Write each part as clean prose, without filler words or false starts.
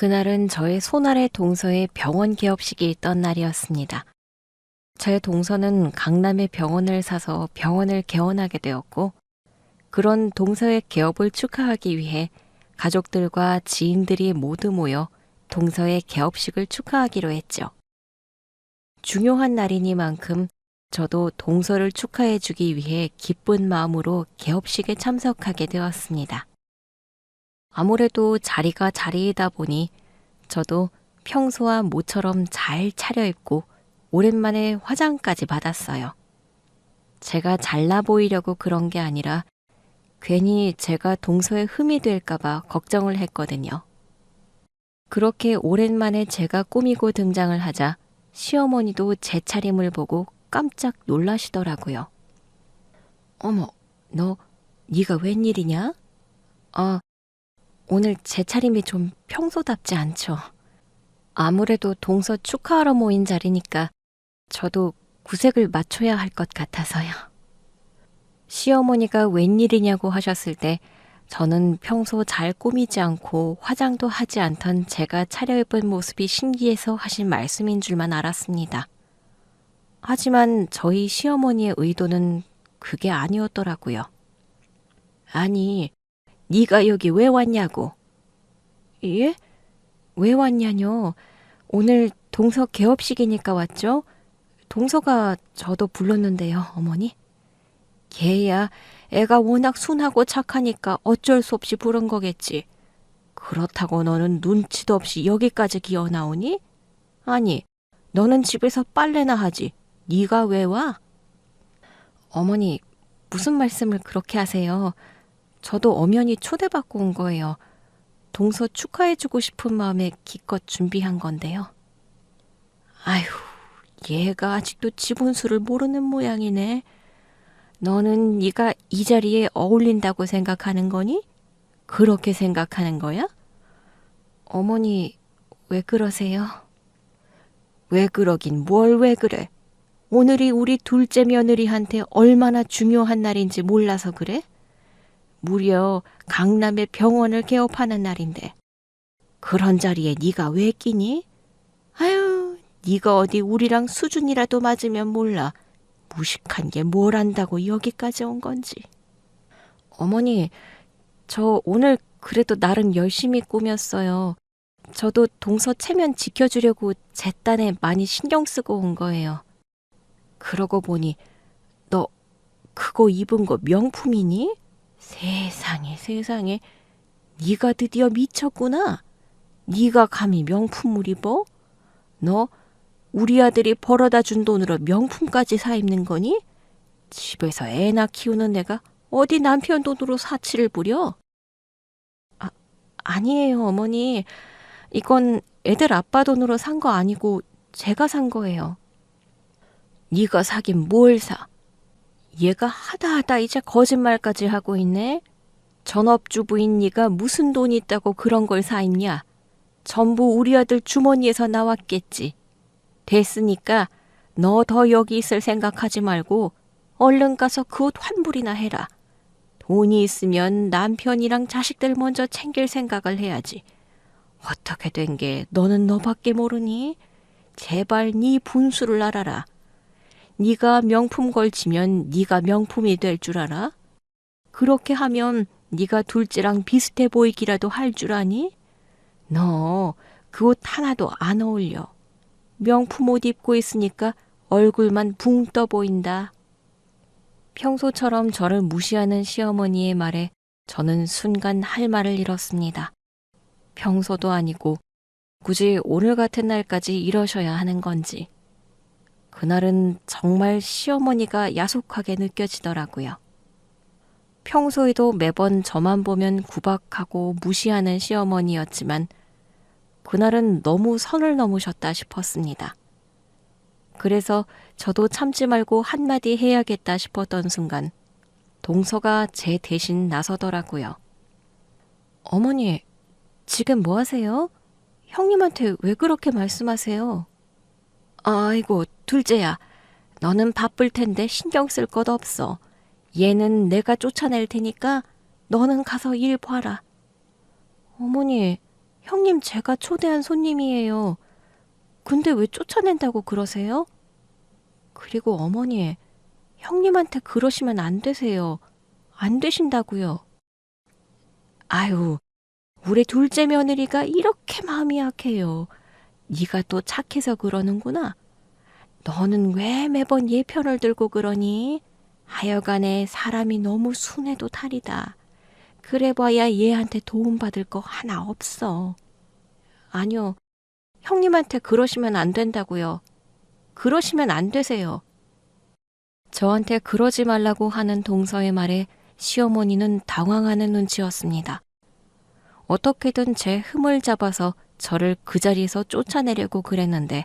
그날은 저의 손아래 동서의 병원 개업식이 있던 날이었습니다. 제 동서는 강남에 병원을 사서 병원을 개원하게 되었고, 그런 동서의 개업을 축하하기 위해 가족들과 지인들이 모두 모여 동서의 개업식을 축하하기로 했죠. 중요한 날이니만큼 저도 동서를 축하해주기 위해 기쁜 마음으로 개업식에 참석하게 되었습니다. 아무래도 자리가 자리이다 보니 저도 평소와 모처럼 잘 차려입고 오랜만에 화장까지 받았어요. 제가 잘나 보이려고 그런 게 아니라 괜히 제가 동서에 흠이 될까봐 걱정을 했거든요. 그렇게 오랜만에 제가 꾸미고 등장을 하자 시어머니도 제 차림을 보고 깜짝 놀라시더라고요. 어머, 네가 웬일이냐? 아, 오늘 제 차림이 좀 평소답지 않죠. 아무래도 동서 축하하러 모인 자리니까 저도 구색을 맞춰야 할 것 같아서요. 시어머니가 웬일이냐고 하셨을 때 저는 평소 잘 꾸미지 않고 화장도 하지 않던 제가 차려입은 모습이 신기해서 하신 말씀인 줄만 알았습니다. 하지만 저희 시어머니의 의도는 그게 아니었더라고요. 아니, 네가 여기 왜 왔냐고. 예? 왜 왔냐뇨? 오늘 동서 개업식이니까 왔죠? 동서가 저도 불렀는데요, 어머니. 걔야, 애가 워낙 순하고 착하니까 어쩔 수 없이 부른 거겠지. 그렇다고 너는 눈치도 없이 여기까지 기어 나오니? 아니, 너는 집에서 빨래나 하지. 네가 왜 와? 어머니, 무슨 말씀을 그렇게 하세요? 저도 엄연히 초대받고 온 거예요. 동서 축하해주고 싶은 마음에 기껏 준비한 건데요. 아휴, 얘가 아직도 지분수를 모르는 모양이네. 너는 네가 이 자리에 어울린다고 생각하는 거니? 그렇게 생각하는 거야? 어머니, 왜 그러세요? 왜 그러긴 뭘 왜 그래? 오늘이 우리 둘째 며느리한테 얼마나 중요한 날인지 몰라서 그래? 무려 강남에 병원을 개업하는 날인데 그런 자리에 네가 왜 끼니? 아유, 네가 어디 우리랑 수준이라도 맞으면 몰라. 무식한 게 뭘 안다고 여기까지 온 건지. 어머니, 저 오늘 그래도 나름 열심히 꾸몄어요. 저도 동서 체면 지켜주려고 제 딴에 많이 신경 쓰고 온 거예요. 그러고 보니 너 그거 입은 거 명품이니? 세상에 세상에, 네가 드디어 미쳤구나. 네가 감히 명품을 입어? 너 우리 아들이 벌어다 준 돈으로 명품까지 사 입는 거니? 집에서 애나 키우는 내가 어디 남편 돈으로 사치를 부려? 아니에요, 어머니. 이건 애들 아빠 돈으로 산 거 아니고 제가 산 거예요. 네가 사긴 뭘 사? 얘가 하다 이제 거짓말까지 하고 있네. 전업주부인 네가 무슨 돈이 있다고 그런 걸 사 입냐? 전부 우리 아들 주머니에서 나왔겠지. 됐으니까 너 더 여기 있을 생각하지 말고 얼른 가서 그 옷 환불이나 해라. 돈이 있으면 남편이랑 자식들 먼저 챙길 생각을 해야지. 어떻게 된 게 너는 너밖에 모르니? 제발 네 분수를 알아라. 네가 명품 걸치면 네가 명품이 될 줄 알아? 그렇게 하면 네가 둘째랑 비슷해 보이기라도 할 줄 아니? 너 그 옷 하나도 안 어울려. 명품 옷 입고 있으니까 얼굴만 붕 떠 보인다. 평소처럼 저를 무시하는 시어머니의 말에 저는 순간 할 말을 잃었습니다. 평소도 아니고 굳이 오늘 같은 날까지 이러셔야 하는 건지. 그날은 정말 시어머니가 야속하게 느껴지더라고요. 평소에도 매번 저만 보면 구박하고 무시하는 시어머니였지만 그날은 너무 선을 넘으셨다 싶었습니다. 그래서 저도 참지 말고 한마디 해야겠다 싶었던 순간 동서가 제 대신 나서더라고요. 어머니, 지금 뭐 하세요? 형님한테 왜 그렇게 말씀하세요? 아이고, 둘째야. 너는 바쁠 텐데 신경 쓸 것 없어. 얘는 내가 쫓아낼 테니까 너는 가서 일 봐라. 어머니, 형님, 제가 초대한 손님이에요. 근데 왜 쫓아낸다고 그러세요? 그리고 어머니, 형님한테 그러시면 안 되세요. 안 되신다고요. 아유, 우리 둘째 며느리가 이렇게 마음이 약해요. 네가 또 착해서 그러는구나. 너는 왜 매번 얘 편을 들고 그러니? 하여간에 사람이 너무 순해도 탈이다. 그래봐야 얘한테 도움받을 거 하나 없어. 아니요, 형님한테 그러시면 안 된다고요. 그러시면 안 되세요. 저한테 그러지 말라고 하는 동서의 말에 시어머니는 당황하는 눈치였습니다. 어떻게든 제 흠을 잡아서 저를 그 자리에서 쫓아내려고 그랬는데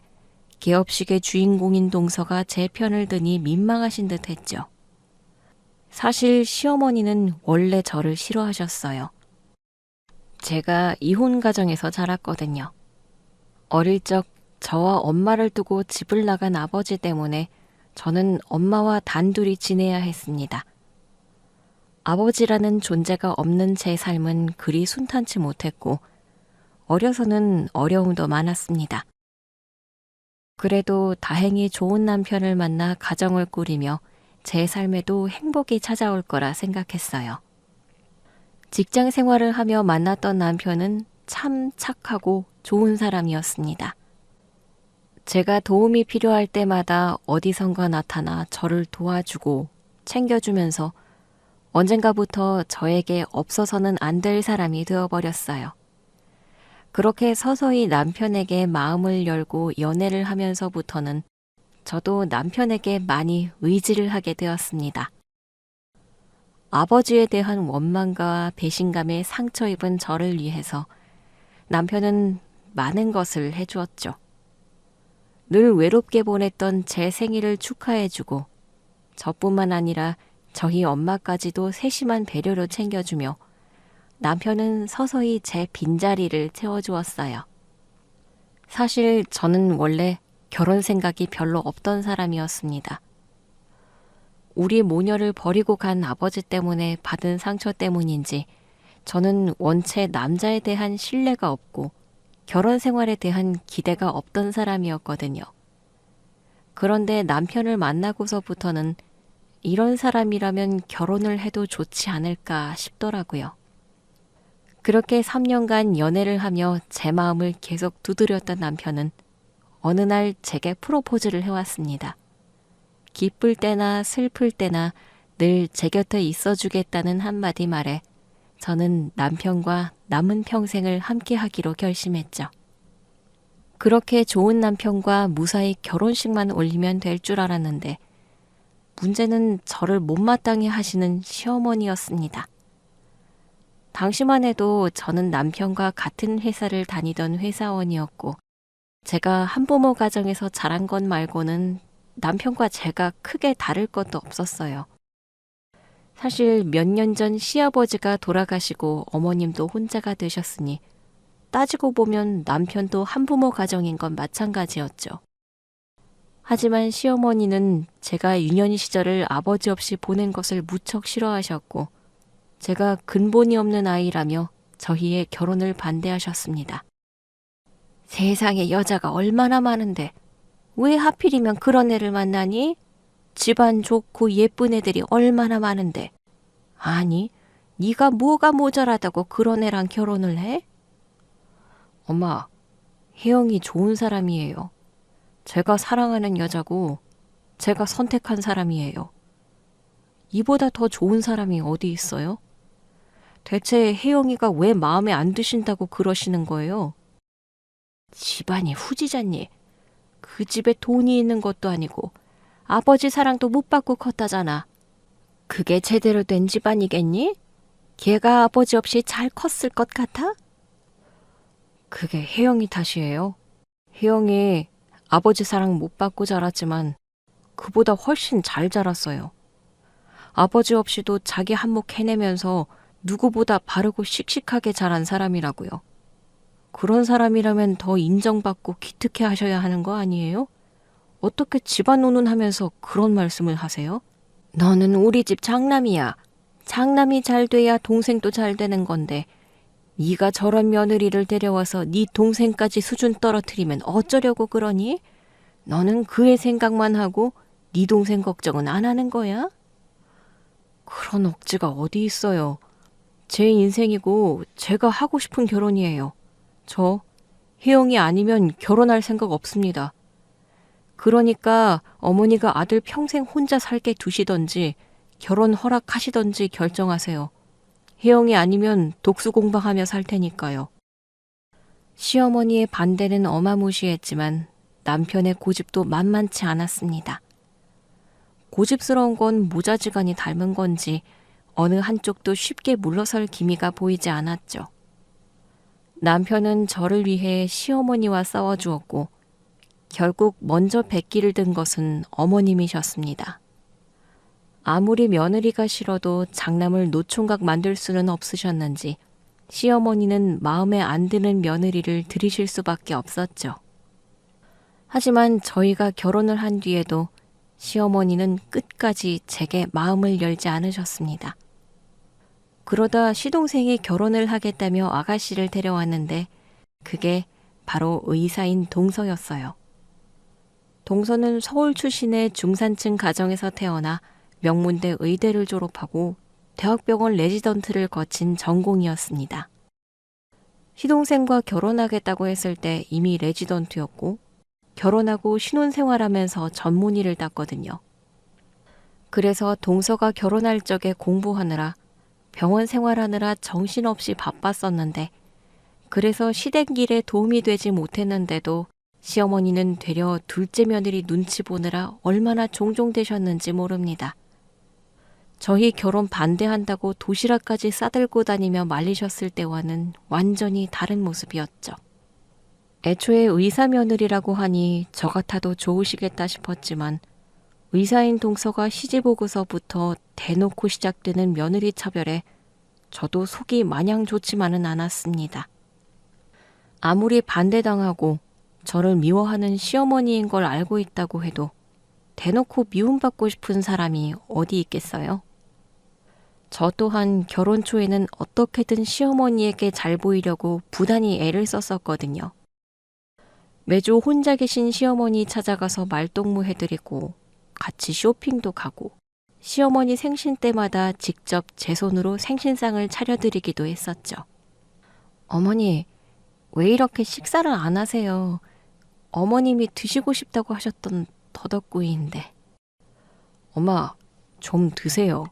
개업식의 주인공인 동서가 제 편을 드니 민망하신 듯 했죠. 사실 시어머니는 원래 저를 싫어하셨어요. 제가 이혼 가정에서 자랐거든요. 어릴 적 저와 엄마를 두고 집을 나간 아버지 때문에 저는 엄마와 단둘이 지내야 했습니다. 아버지라는 존재가 없는 제 삶은 그리 순탄치 못했고 어려서는 어려움도 많았습니다. 그래도 다행히 좋은 남편을 만나 가정을 꾸리며 제 삶에도 행복이 찾아올 거라 생각했어요. 직장 생활을 하며 만났던 남편은 참 착하고 좋은 사람이었습니다. 제가 도움이 필요할 때마다 어디선가 나타나 저를 도와주고 챙겨주면서 언젠가부터 저에게 없어서는 안 될 사람이 되어버렸어요. 그렇게 서서히 남편에게 마음을 열고 연애를 하면서부터는 저도 남편에게 많이 의지를 하게 되었습니다. 아버지에 대한 원망과 배신감에 상처 입은 저를 위해서 남편은 많은 것을 해주었죠. 늘 외롭게 보냈던 제 생일을 축하해주고 저뿐만 아니라 저희 엄마까지도 세심한 배려로 챙겨주며 남편은 서서히 제 빈자리를 채워주었어요. 사실 저는 원래 결혼 생각이 별로 없던 사람이었습니다. 우리 모녀를 버리고 간 아버지 때문에 받은 상처 때문인지 저는 원체 남자에 대한 신뢰가 없고 결혼 생활에 대한 기대가 없던 사람이었거든요. 그런데 남편을 만나고서부터는 이런 사람이라면 결혼을 해도 좋지 않을까 싶더라고요. 그렇게 3년간 연애를 하며 제 마음을 계속 두드렸던 남편은 어느 날 제게 프로포즈를 해왔습니다. 기쁠 때나 슬플 때나 늘 제 곁에 있어주겠다는 한마디 말에 저는 남편과 남은 평생을 함께하기로 결심했죠. 그렇게 좋은 남편과 무사히 결혼식만 올리면 될 줄 알았는데 문제는 저를 못마땅해 하시는 시어머니였습니다. 당시만 해도 저는 남편과 같은 회사를 다니던 회사원이었고 제가 한부모 가정에서 자란 것 말고는 남편과 제가 크게 다를 것도 없었어요. 사실 몇 년 전 시아버지가 돌아가시고 어머님도 혼자가 되셨으니 따지고 보면 남편도 한부모 가정인 건 마찬가지였죠. 하지만 시어머니는 제가 유년 시절을 아버지 없이 보낸 것을 무척 싫어하셨고 제가 근본이 없는 아이라며 저희의 결혼을 반대하셨습니다. 세상에 여자가 얼마나 많은데 왜 하필이면 그런 애를 만나니? 집안 좋고 예쁜 애들이 얼마나 많은데. 아니, 네가 뭐가 모자라다고 그런 애랑 결혼을 해? 엄마, 혜영이 좋은 사람이에요. 제가 사랑하는 여자고 제가 선택한 사람이에요. 이보다 더 좋은 사람이 어디 있어요? 대체 혜영이가 왜 마음에 안 드신다고 그러시는 거예요? 집안이 후지잖니. 그 집에 돈이 있는 것도 아니고 아버지 사랑도 못 받고 컸다잖아. 그게 제대로 된 집안이겠니? 걔가 아버지 없이 잘 컸을 것 같아? 그게 혜영이 탓이에요. 혜영이 아버지 사랑 못 받고 자랐지만 그보다 훨씬 잘 자랐어요. 아버지 없이도 자기 한몫 해내면서 누구보다 바르고 씩씩하게 자란 사람이라고요. 그런 사람이라면 더 인정받고 기특해 하셔야 하는 거 아니에요? 어떻게 집안 노논하면서 그런 말씀을 하세요? 너는 우리 집 장남이야. 장남이 잘 돼야 동생도 잘 되는 건데 네가 저런 며느리를 데려와서 네 동생까지 수준 떨어뜨리면 어쩌려고 그러니? 너는 그의 생각만 하고 네 동생 걱정은 안 하는 거야? 그런 억지가 어디 있어요. 제 인생이고 제가 하고 싶은 결혼이에요. 저 혜영이 아니면 결혼할 생각 없습니다. 그러니까 어머니가 아들 평생 혼자 살게 두시던지 결혼 허락하시던지 결정하세요. 혜영이 아니면 독수공방하며 살 테니까요. 시어머니의 반대는 어마무시했지만 남편의 고집도 만만치 않았습니다. 고집스러운 건 모자지간이 닮은 건지 어느 한쪽도 쉽게 물러설 기미가 보이지 않았죠. 남편은 저를 위해 시어머니와 싸워주었고 결국 먼저 백기를 든 것은 어머님이셨습니다. 아무리 며느리가 싫어도 장남을 노총각 만들 수는 없으셨는지 시어머니는 마음에 안 드는 며느리를 들이실 수밖에 없었죠. 하지만 저희가 결혼을 한 뒤에도 시어머니는 끝까지 제게 마음을 열지 않으셨습니다. 그러다 시동생이 결혼을 하겠다며 아가씨를 데려왔는데 그게 바로 의사인 동서였어요. 동서는 서울 출신의 중산층 가정에서 태어나 명문대 의대를 졸업하고 대학병원 레지던트를 거친 전공이었습니다. 시동생과 결혼하겠다고 했을 때 이미 레지던트였고 결혼하고 신혼생활하면서 전문의를 땄거든요. 그래서 동서가 결혼할 적에 공부하느라 병원 생활하느라 정신없이 바빴었는데 그래서 시댁일에 도움이 되지 못했는데도 시어머니는 되려 둘째 며느리 눈치 보느라 얼마나 종종되셨는지 모릅니다. 저희 결혼 반대한다고 도시락까지 싸들고 다니며 말리셨을 때와는 완전히 다른 모습이었죠. 애초에 의사 며느리라고 하니 저 같아도 좋으시겠다 싶었지만 의사인 동서가 시집 오고서부터 대놓고 시작되는 며느리 차별에 저도 속이 마냥 좋지만은 않았습니다. 아무리 반대당하고 저를 미워하는 시어머니인 걸 알고 있다고 해도 대놓고 미움받고 싶은 사람이 어디 있겠어요? 저 또한 결혼 초에는 어떻게든 시어머니에게 잘 보이려고 부단히 애를 썼었거든요. 매주 혼자 계신 시어머니 찾아가서 말동무 해드리고 같이 쇼핑도 가고 시어머니 생신 때마다 직접 제 손으로 생신상을 차려드리기도 했었죠. 어머니, 왜 이렇게 식사를 안 하세요? 어머님이 드시고 싶다고 하셨던 더덕구이인데. 엄마, 좀 드세요.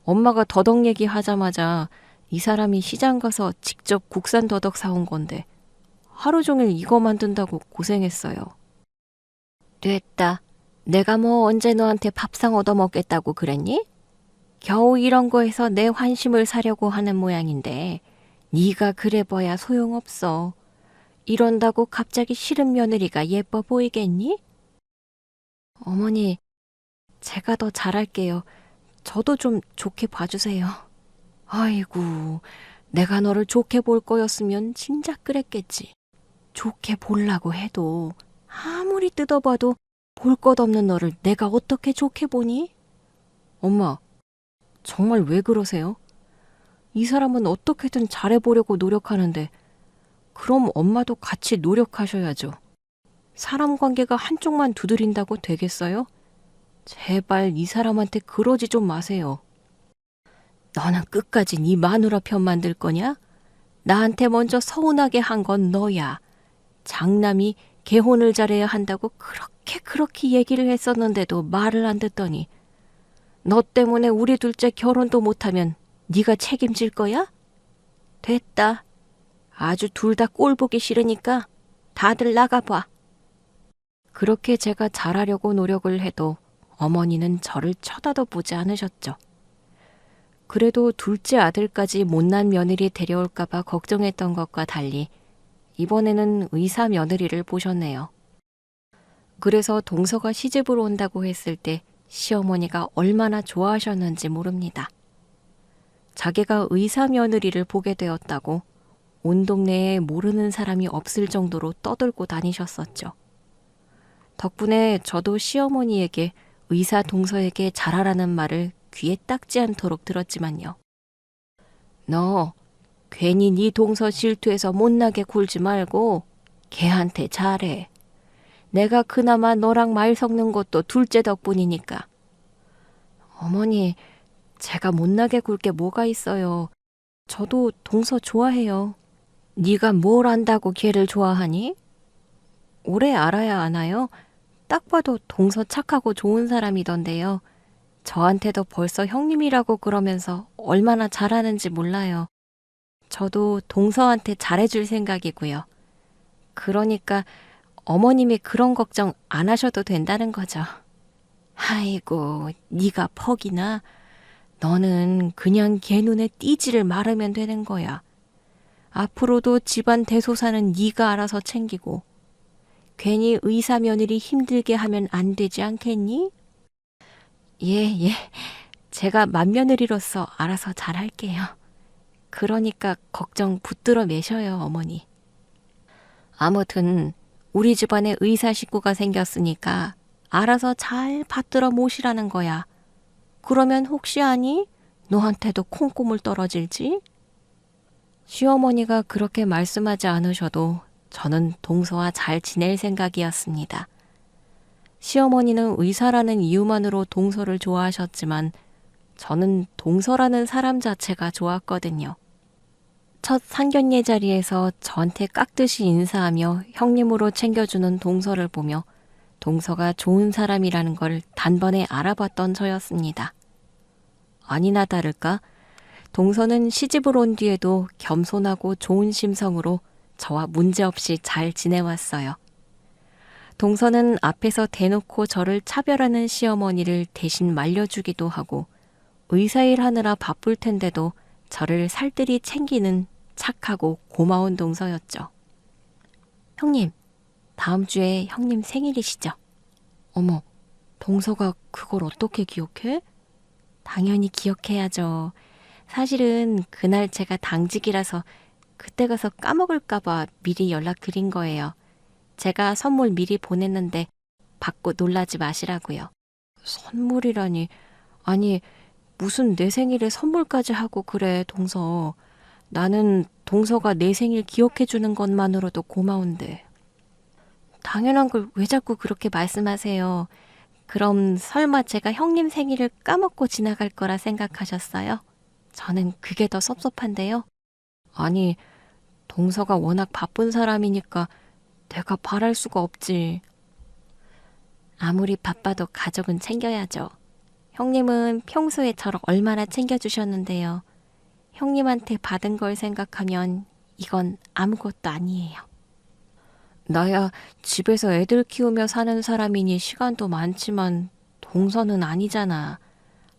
엄마가 더덕 얘기하자마자 이 사람이 시장 가서 직접 국산 더덕 사온 건데 하루 종일 이거 만든다고 고생했어요. 됐다. 내가 뭐 언제 너한테 밥상 얻어먹겠다고 그랬니? 겨우 이런 거에서 내 환심을 사려고 하는 모양인데 네가 그래봐야 소용없어. 이런다고 갑자기 싫은 며느리가 예뻐 보이겠니? 어머니, 제가 더 잘할게요. 저도 좀 좋게 봐주세요. 아이고, 내가 너를 좋게 볼 거였으면 진작 그랬겠지. 좋게 보려고 해도 아무리 뜯어봐도 볼 것 없는 너를 내가 어떻게 좋게 보니? 엄마, 정말 왜 그러세요? 이 사람은 어떻게든 잘해보려고 노력하는데 그럼 엄마도 같이 노력하셔야죠. 사람 관계가 한쪽만 두드린다고 되겠어요? 제발 이 사람한테 그러지 좀 마세요. 너는 끝까지 네 마누라 편 만들 거냐? 나한테 먼저 서운하게 한 건 너야. 장남이 개혼을 잘해야 한다고 그렇게 얘기를 했었는데도 말을 안 듣더니 너 때문에 우리 둘째 결혼도 못하면 네가 책임질 거야? 됐다. 아주 둘 다 꼴 보기 싫으니까 다들 나가봐. 그렇게 제가 잘하려고 노력을 해도 어머니는 저를 쳐다도 보지 않으셨죠. 그래도 둘째 아들까지 못난 며느리 데려올까봐 걱정했던 것과 달리 이번에는 의사 며느리를 보셨네요. 그래서 동서가 시집을 온다고 했을 때 시어머니가 얼마나 좋아하셨는지 모릅니다. 자기가 의사 며느리를 보게 되었다고 온 동네에 모르는 사람이 없을 정도로 떠들고 다니셨었죠. 덕분에 저도 시어머니에게 의사 동서에게 잘하라는 말을 귀에 딱지 않도록 들었지만요. 너 괜히 네 동서 질투해서 못나게 굴지 말고 걔한테 잘해. 내가 그나마 너랑 말 섞는 것도 둘째 덕분이니까. 어머니, 제가 못나게 굴 게 뭐가 있어요. 저도 동서 좋아해요. 네가 뭘 안다고 걔를 좋아하니? 오래 알아야 아나요? 딱 봐도 동서 착하고 좋은 사람이던데요. 저한테도 벌써 형님이라고 그러면서 얼마나 잘하는지 몰라요. 저도 동서한테 잘해줄 생각이고요. 그러니까 어머님이 그런 걱정 안 하셔도 된다는 거죠. 아이고, 네가 퍽이나? 너는 그냥 걔 눈에 띄지를 말으면 되는 거야. 앞으로도 집안 대소사는 네가 알아서 챙기고 괜히 의사 며느리 힘들게 하면 안 되지 않겠니? 예. 제가 맏며느리로서 알아서 잘할게요. 그러니까 걱정 붙들어 매셔요, 어머니. 아무튼 우리 집안에 의사 식구가 생겼으니까 알아서 잘 받들어 모시라는 거야. 그러면 혹시 아니? 너한테도 콩고물 떨어질지? 시어머니가 그렇게 말씀하지 않으셔도 저는 동서와 잘 지낼 생각이었습니다. 시어머니는 의사라는 이유만으로 동서를 좋아하셨지만 저는 동서라는 사람 자체가 좋았거든요. 첫 상견례 자리에서 저한테 깍듯이 인사하며 형님으로 챙겨주는 동서를 보며 동서가 좋은 사람이라는 걸 단번에 알아봤던 저였습니다. 아니나 다를까 동서는 시집을 온 뒤에도 겸손하고 좋은 심성으로 저와 문제없이 잘 지내왔어요. 동서는 앞에서 대놓고 저를 차별하는 시어머니를 대신 말려주기도 하고 의사일 하느라 바쁠 텐데도 저를 살뜰히 챙기는 착하고 고마운 동서였죠. 형님, 다음 주에 형님 생일이시죠? 어머, 동서가 그걸 어떻게 기억해? 당연히 기억해야죠. 사실은 그날 제가 당직이라서 그때 가서 까먹을까봐 미리 연락드린 거예요. 제가 선물 미리 보냈는데 받고 놀라지 마시라고요. 선물이라니. 아니, 무슨 내 생일에 선물까지 하고 그래, 동서. 나는 동서가 내 생일 기억해 주는 것만으로도 고마운데. 당연한 걸 왜 자꾸 그렇게 말씀하세요. 그럼 설마 제가 형님 생일을 까먹고 지나갈 거라 생각하셨어요? 저는 그게 더 섭섭한데요. 아니, 동서가 워낙 바쁜 사람이니까 내가 바랄 수가 없지. 아무리 바빠도 가족은 챙겨야죠. 형님은 평소에 저를 얼마나 챙겨주셨는데요. 형님한테 받은 걸 생각하면 이건 아무것도 아니에요. 나야 집에서 애들 키우며 사는 사람이니 시간도 많지만 동서는 아니잖아.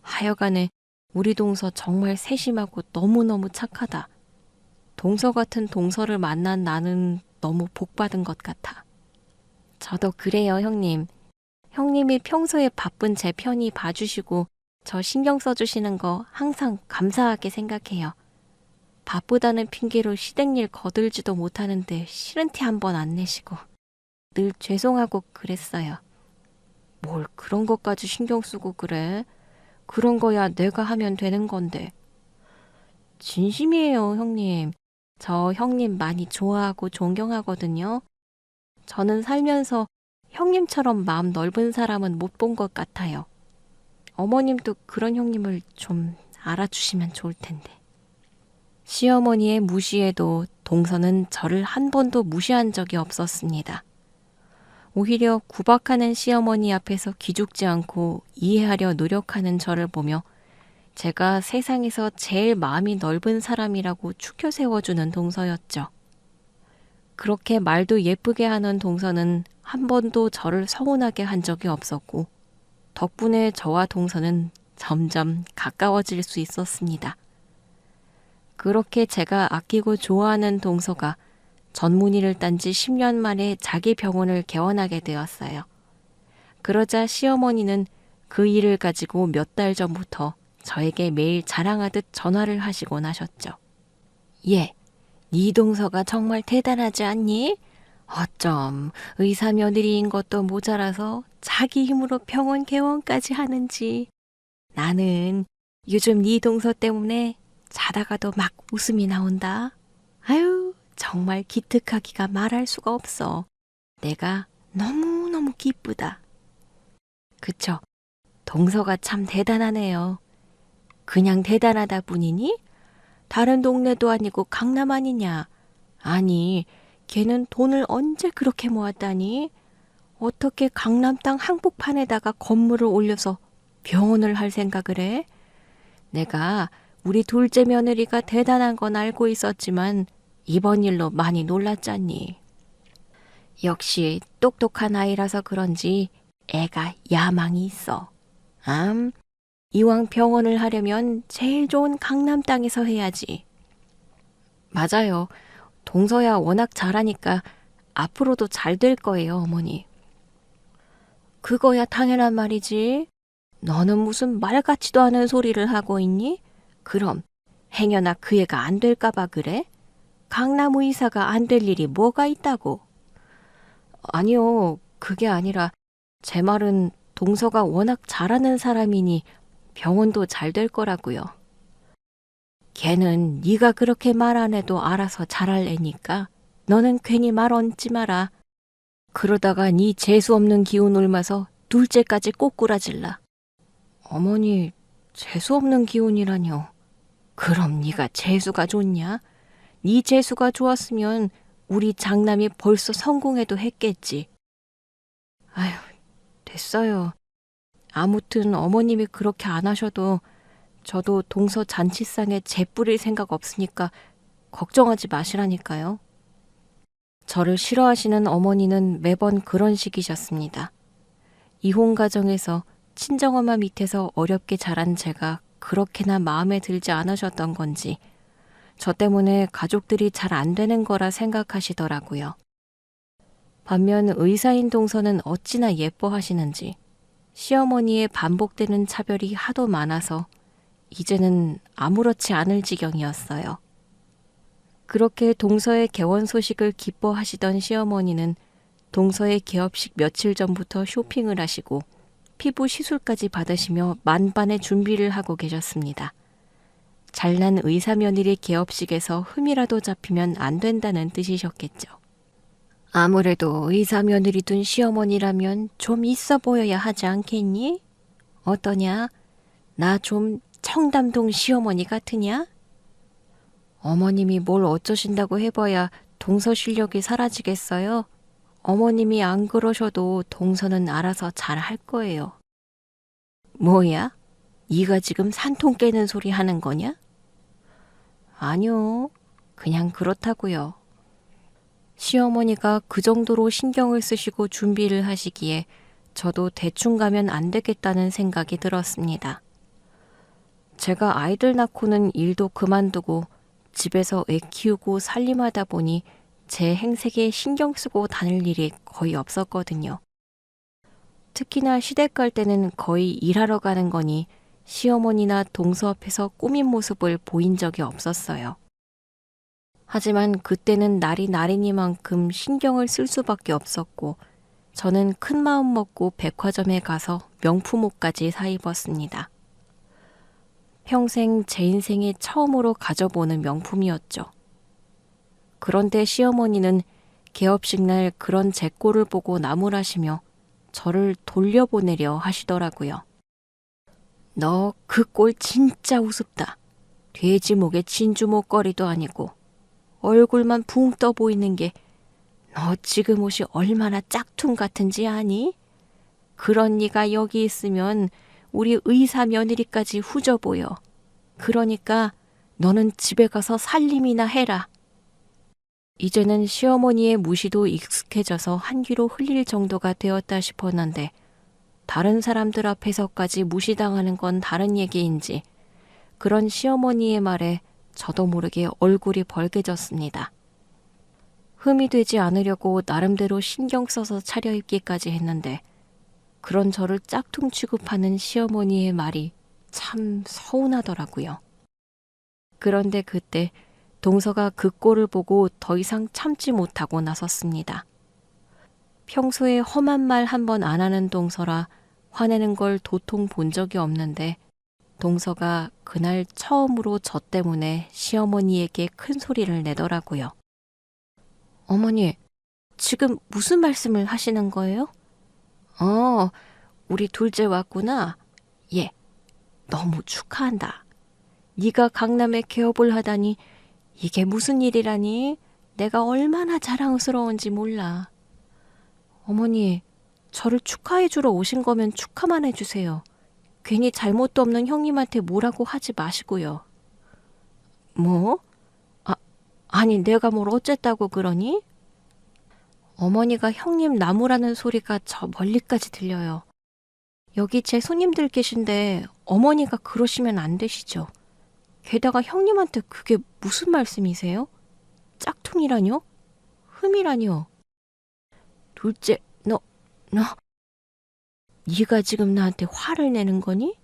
하여간에 우리 동서 정말 세심하고 너무너무 착하다. 동서 같은 동서를 만난 나는 너무 복받은 것 같아. 저도 그래요, 형님. 형님이 평소에 바쁜 제 편히 봐주시고 저 신경 써주시는 거 항상 감사하게 생각해요. 바쁘다는 핑계로 시댁일 거들지도 못하는데 싫은 티 한 번 안 내시고 늘 죄송하고 그랬어요. 뭘 그런 것까지 신경 쓰고 그래? 그런 거야 내가 하면 되는 건데. 진심이에요, 형님. 저 형님 많이 좋아하고 존경하거든요. 저는 살면서 형님처럼 마음 넓은 사람은 못 본 것 같아요. 어머님도 그런 형님을 좀 알아주시면 좋을 텐데. 시어머니의 무시에도 동서는 저를 한 번도 무시한 적이 없었습니다. 오히려 구박하는 시어머니 앞에서 기죽지 않고 이해하려 노력하는 저를 보며 제가 세상에서 제일 마음이 넓은 사람이라고 추켜 세워주는 동서였죠. 그렇게 말도 예쁘게 하는 동서는 한 번도 저를 서운하게 한 적이 없었고 덕분에 저와 동서는 점점 가까워질 수 있었습니다. 그렇게 제가 아끼고 좋아하는 동서가 전문의를 딴 지 10년 만에 자기 병원을 개원하게 되었어요. 그러자 시어머니는 그 일을 가지고 몇 달 전부터 저에게 매일 자랑하듯 전화를 하시곤 하셨죠. 예, 네 동서가 정말 대단하지 않니? 어쩜 의사 며느리인 것도 모자라서 자기 힘으로 병원 개원까지 하는지. 나는 요즘 네 동서 때문에 자다가도 막 웃음이 나온다. 아유, 정말 기특하기가 말할 수가 없어. 내가 너무너무 기쁘다. 그쵸? 동서가 참 대단하네요. 그냥 대단하다 뿐이니? 다른 동네도 아니고 강남 아니냐? 아니, 걔는 돈을 언제 그렇게 모았다니? 어떻게 강남 땅 한복판에다가 건물을 올려서 병원을 할 생각을 해? 내가 우리 둘째 며느리가 대단한 건 알고 있었지만 이번 일로 많이 놀랐잖니. 역시 똑똑한 아이라서 그런지 애가 야망이 있어. 이왕 병원을 하려면 제일 좋은 강남 땅에서 해야지. 맞아요. 동서야 워낙 잘하니까 앞으로도 잘 될 거예요, 어머니. 그거야 당연한 말이지. 너는 무슨 말 같지도 않은 소리를 하고 있니? 그럼 행여나 그 애가 안 될까 봐 그래? 강남 의사가 안 될 일이 뭐가 있다고? 아니요, 그게 아니라 제 말은 동서가 워낙 잘하는 사람이니 병원도 잘 될 거라고요. 걔는 네가 그렇게 말 안 해도 알아서 잘할 애니까 너는 괜히 말 얹지 마라. 그러다가 네 재수 없는 기운 옮아서 둘째까지 꼬꾸라질라. 어머니, 재수 없는 기운이라뇨. 그럼 네가 재수가 좋냐? 네 재수가 좋았으면 우리 장남이 벌써 성공해도 했겠지. 아휴, 됐어요. 아무튼 어머님이 그렇게 안 하셔도 저도 동서 잔치상에 재 뿌릴 생각 없으니까 걱정하지 마시라니까요. 저를 싫어하시는 어머니는 매번 그런 식이셨습니다. 이혼 가정에서 친정엄마 밑에서 어렵게 자란 제가 그렇게나 마음에 들지 않으셨던 건지 저 때문에 가족들이 잘 안 되는 거라 생각하시더라고요. 반면 의사인 동서는 어찌나 예뻐하시는지 시어머니의 반복되는 차별이 하도 많아서 이제는 아무렇지 않을 지경이었어요. 그렇게 동서의 개원 소식을 기뻐하시던 시어머니는 동서의 개업식 며칠 전부터 쇼핑을 하시고 피부 시술까지 받으시며 만반의 준비를 하고 계셨습니다. 잘난 의사 며느리 개업식에서 흠이라도 잡히면 안 된다는 뜻이셨겠죠. 아무래도 의사 며느리 둔 시어머니라면 좀 있어 보여야 하지 않겠니? 어떠냐? 나 좀 청담동 시어머니 같으냐? 어머님이 뭘 어쩌신다고 해봐야 동서 실력이 사라지겠어요? 어머님이 안 그러셔도 동서는 알아서 잘 할 거예요. 뭐야? 네가 지금 산통 깨는 소리 하는 거냐? 아니요, 그냥 그렇다고요. 시어머니가 그 정도로 신경을 쓰시고 준비를 하시기에 저도 대충 가면 안 되겠다는 생각이 들었습니다. 제가 아이들 낳고는 일도 그만두고 집에서 애 키우고 살림하다 보니 제 행색에 신경 쓰고 다닐 일이 거의 없었거든요. 특히나 시댁 갈 때는 거의 일하러 가는 거니 시어머니나 동서 앞에서 꾸민 모습을 보인 적이 없었어요. 하지만 그때는 날이 날이니만큼 신경을 쓸 수밖에 없었고 저는 큰 마음 먹고 백화점에 가서 명품 옷까지 사 입었습니다. 평생 제 인생에 처음으로 가져보는 명품이었죠. 그런데 시어머니는 개업식 날 그런 제 꼴을 보고 나무라시며 저를 돌려보내려 하시더라고요. 너 그 꼴 진짜 우습다. 돼지 목에 진주 목걸이도 아니고 얼굴만 붕 떠 보이는 게 너 지금 옷이 얼마나 짝퉁 같은지 아니? 그런 네가 여기 있으면 우리 의사 며느리까지 후져 보여. 그러니까 너는 집에 가서 살림이나 해라. 이제는 시어머니의 무시도 익숙해져서 한 귀로 흘릴 정도가 되었다 싶었는데 다른 사람들 앞에서까지 무시당하는 건 다른 얘기인지 그런 시어머니의 말에 저도 모르게 얼굴이 벌개졌습니다. 흠이 되지 않으려고 나름대로 신경 써서 차려입기까지 했는데 그런 저를 짝퉁 취급하는 시어머니의 말이 참 서운하더라고요. 그런데 그때 동서가 그 꼴을 보고 더 이상 참지 못하고 나섰습니다. 평소에 험한 말 한 번 안 하는 동서라 화내는 걸 도통 본 적이 없는데 동서가 그날 처음으로 저 때문에 시어머니에게 큰 소리를 내더라고요. 어머니, 지금 무슨 말씀을 하시는 거예요? 우리 둘째 왔구나. 예, 너무 축하한다. 네가 강남에 개업을 하다니 이게 무슨 일이라니? 내가 얼마나 자랑스러운지 몰라. 어머니, 저를 축하해주러 오신 거면 축하만 해주세요. 괜히 잘못도 없는 형님한테 뭐라고 하지 마시고요. 뭐? 아니 내가 뭘 어쨌다고 그러니? 어머니가 형님 나무라는 소리가 저 멀리까지 들려요. 여기 제 손님들 계신데 어머니가 그러시면 안 되시죠. 게다가 형님한테 그게 무슨 말씀이세요? 짝퉁이라뇨? 흠이라뇨? 둘째, 너 네가 지금 나한테 화를 내는 거니?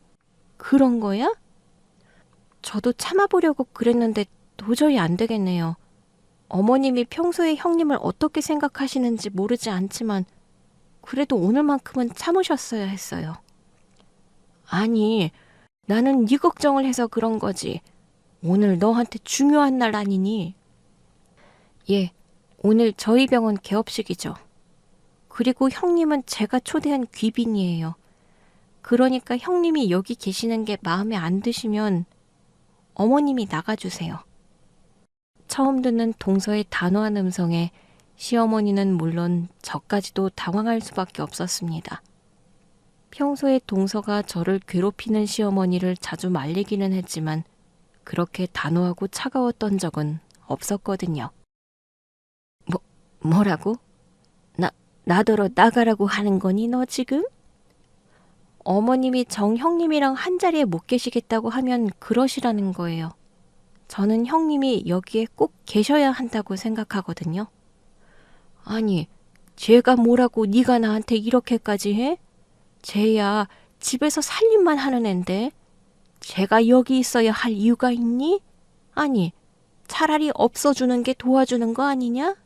그런 거야? 저도 참아보려고 그랬는데 도저히 안 되겠네요. 어머님이 평소에 형님을 어떻게 생각하시는지 모르지 않지만 그래도 오늘만큼은 참으셨어야 했어요. 아니, 나는 네 걱정을 해서 그런 거지. 오늘 너한테 중요한 날 아니니? 예, 오늘 저희 병원 개업식이죠. 그리고 형님은 제가 초대한 귀빈이에요. 그러니까 형님이 여기 계시는 게 마음에 안 드시면 어머님이 나가주세요. 처음 듣는 동서의 단호한 음성에 시어머니는 물론 저까지도 당황할 수밖에 없었습니다. 평소에 동서가 저를 괴롭히는 시어머니를 자주 말리기는 했지만 그렇게 단호하고 차가웠던 적은 없었거든요. 뭐라고? 나더러 나가라고 하는 거니 너 지금? 어머님이 정 형님이랑 한 자리에 못 계시겠다고 하면 그러시라는 거예요. 저는 형님이 여기에 꼭 계셔야 한다고 생각하거든요. 아니, 쟤가 뭐라고 네가 나한테 이렇게까지 해? 쟤야 집에서 살림만 하는 앤데 쟤가 여기 있어야 할 이유가 있니? 아니, 차라리 없어주는 게 도와주는 거 아니냐?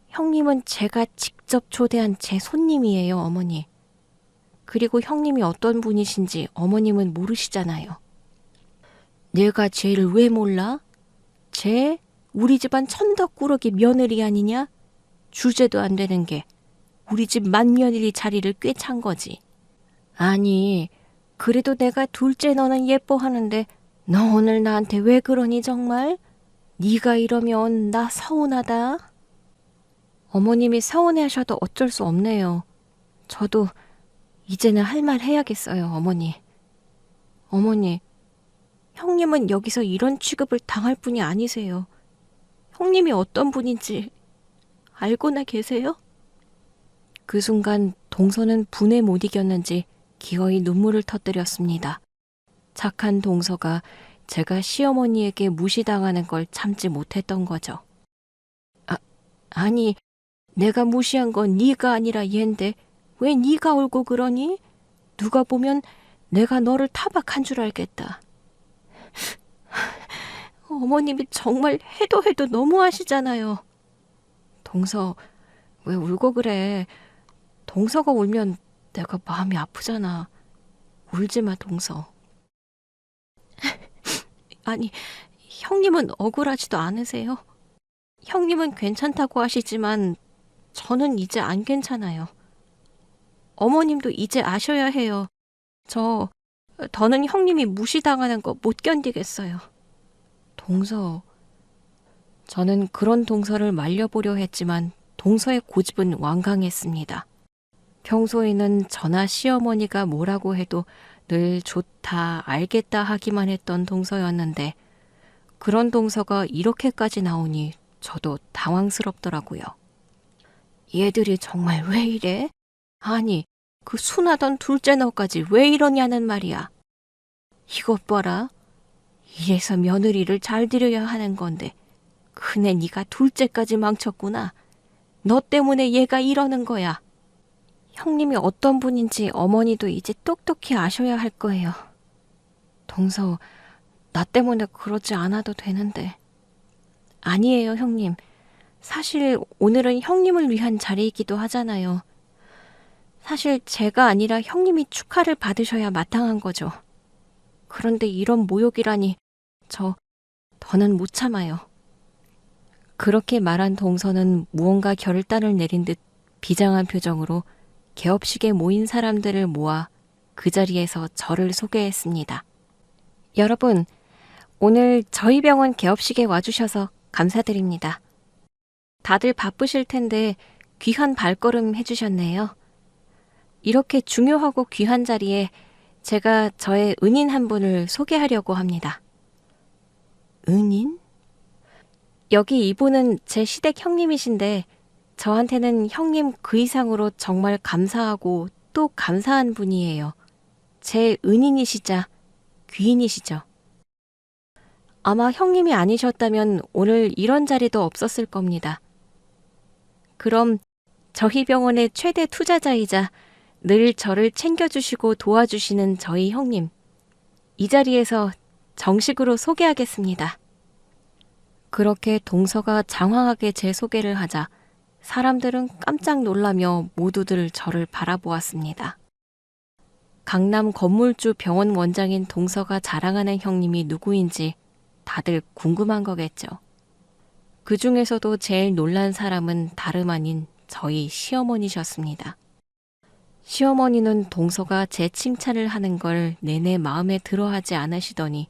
형님은 제가 직접 초대한 제 손님이에요, 어머니. 그리고 형님이 어떤 분이신지 어머님은 모르시잖아요. 내가 쟤를 왜 몰라? 쟤 우리 집안 천덕꾸러기 며느리 아니냐? 주제도 안 되는 게 우리 집 맏며느리 자리를 꿰찬 거지. 아니, 그래도 내가 둘째 너는 예뻐하는데 너 오늘 나한테 왜 그러니 정말? 네가 이러면 나 서운하다. 어머님이 서운해하셔도 어쩔 수 없네요. 저도 이제는 할 말 해야겠어요, 어머니. 어머니, 형님은 여기서 이런 취급을 당할 분이 아니세요. 형님이 어떤 분인지 알고나 계세요? 그 순간 동서는 분에 못 이겼는지 기어이 눈물을 터뜨렸습니다. 착한 동서가 제가 시어머니에게 무시당하는 걸 참지 못했던 거죠. 아니, 내가 무시한 건 네가 아니라 얘인데 왜 네가 울고 그러니? 누가 보면 내가 너를 타박한 줄 알겠다. 어머님이 정말 해도 너무하시잖아요. 동서, 왜 울고 그래? 동서가 울면 내가 마음이 아프잖아. 울지 마, 동서. 아니, 형님은 억울하지도 않으세요? 형님은 괜찮다고 하시지만 저는 이제 안 괜찮아요. 어머님도 이제 아셔야 해요. 더는 형님이 무시당하는 거 못 견디겠어요. 동서, 저는 그런 동서를 말려보려 했지만 동서의 고집은 완강했습니다. 평소에는 저나 시어머니가 뭐라고 해도 늘 좋다, 알겠다 하기만 했던 동서였는데 그런 동서가 이렇게까지 나오니 저도 당황스럽더라고요. 얘들이 정말 왜 이래? 아니, 그 순하던 둘째 너까지 왜 이러냐는 말이야. 이것 봐라. 이래서 며느리를 잘 들여야 하는 건데 그네 네가 둘째까지 망쳤구나. 너 때문에 얘가 이러는 거야. 형님이 어떤 분인지 어머니도 이제 똑똑히 아셔야 할 거예요. 동서, 나 때문에 그러지 않아도 되는데. 아니에요, 형님. 사실 오늘은 형님을 위한 자리이기도 하잖아요. 사실 제가 아니라 형님이 축하를 받으셔야 마땅한 거죠. 그런데 이런 모욕이라니 더는 못 참아요. 그렇게 말한 동서는 무언가 결단을 내린 듯 비장한 표정으로 개업식에 모인 사람들을 모아 그 자리에서 저를 소개했습니다. 여러분, 오늘 저희 병원 개업식에 와주셔서 감사드립니다. 다들 바쁘실 텐데 귀한 발걸음 해주셨네요. 이렇게 중요하고 귀한 자리에 제가 저의 은인 한 분을 소개하려고 합니다. 은인? 여기 이분은 제 시댁 형님이신데 저한테는 형님 그 이상으로 정말 감사하고 또 감사한 분이에요. 제 은인이시자 귀인이시죠. 아마 형님이 아니셨다면 오늘 이런 자리도 없었을 겁니다. 그럼 저희 병원의 최대 투자자이자 늘 저를 챙겨주시고 도와주시는 저희 형님, 이 자리에서 정식으로 소개하겠습니다. 그렇게 동서가 장황하게 제 소개를 하자 사람들은 깜짝 놀라며 모두들 저를 바라보았습니다. 강남 건물주 병원 원장인 동서가 자랑하는 형님이 누구인지 다들 궁금한 거겠죠. 그 중에서도 제일 놀란 사람은 다름 아닌 저희 시어머니셨습니다. 시어머니는 동서가 제 칭찬을 하는 걸 내내 마음에 들어하지 않으시더니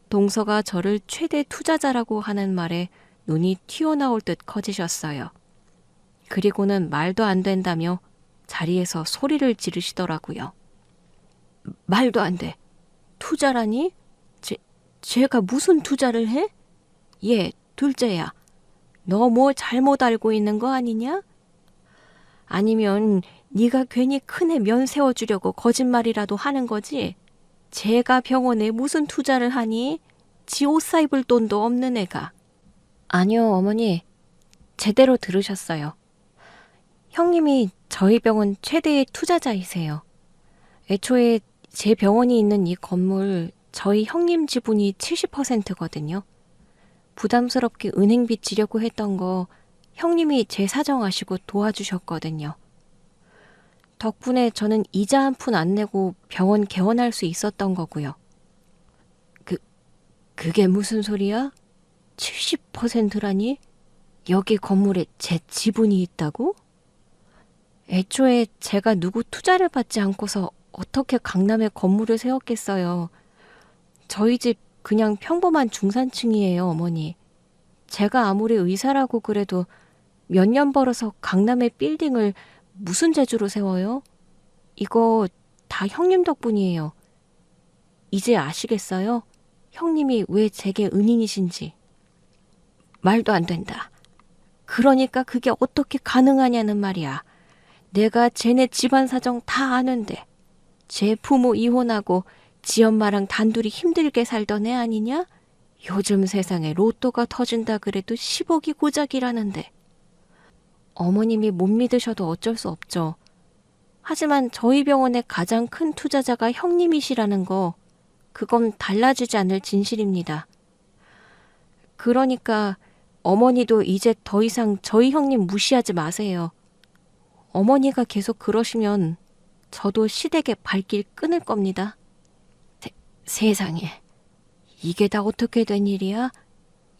동서가 저를 최대 투자자라고 하는 말에 눈이 튀어나올 듯 커지셨어요. 그리고는 말도 안 된다며 자리에서 소리를 지르시더라고요. 말도 안 돼. 투자라니? 제가 무슨 투자를 해? 얘, 둘째야. 너 뭐 잘못 알고 있는 거 아니냐? 아니면 네가 괜히 큰애 면 세워주려고 거짓말이라도 하는 거지? 제가 병원에 무슨 투자를 하니? 지 옷 사 입을 돈도 없는 애가. 아니요, 어머니. 제대로 들으셨어요. 형님이 저희 병원 최대의 투자자이세요. 애초에 제 병원이 있는 이 건물 저희 형님 지분이 70%거든요. 부담스럽게 은행빚 지려고 했던 거 형님이 제 사정 아시고 도와주셨거든요. 덕분에 저는 이자 한 푼 안 내고 병원 개원할 수 있었던 거고요. 그게 무슨 소리야? 70%라니? 여기 건물에 제 지분이 있다고? 애초에 제가 누구 투자를 받지 않고서 어떻게 강남에 건물을 세웠겠어요. 저희 집 그냥 평범한 중산층이에요, 어머니. 제가 아무리 의사라고 그래도 몇 년 벌어서 강남의 빌딩을 무슨 재주로 세워요? 이거 다 형님 덕분이에요. 이제 아시겠어요? 형님이 왜 제게 은인이신지. 말도 안 된다. 그러니까 그게 어떻게 가능하냐는 말이야. 내가 쟤네 집안 사정 다 아는데 제 부모 이혼하고 지 엄마랑 단둘이 힘들게 살던 애 아니냐? 요즘 세상에 로또가 터진다 그래도 10억이 고작이라는데. 어머님이 못 믿으셔도 어쩔 수 없죠. 하지만 저희 병원의 가장 큰 투자자가 형님이시라는 거, 그건 달라지지 않을 진실입니다. 그러니까 어머니도 이제 더 이상 저희 형님 무시하지 마세요. 어머니가 계속 그러시면 저도 시댁의 발길 끊을 겁니다. 세상에, 이게 다 어떻게 된 일이야?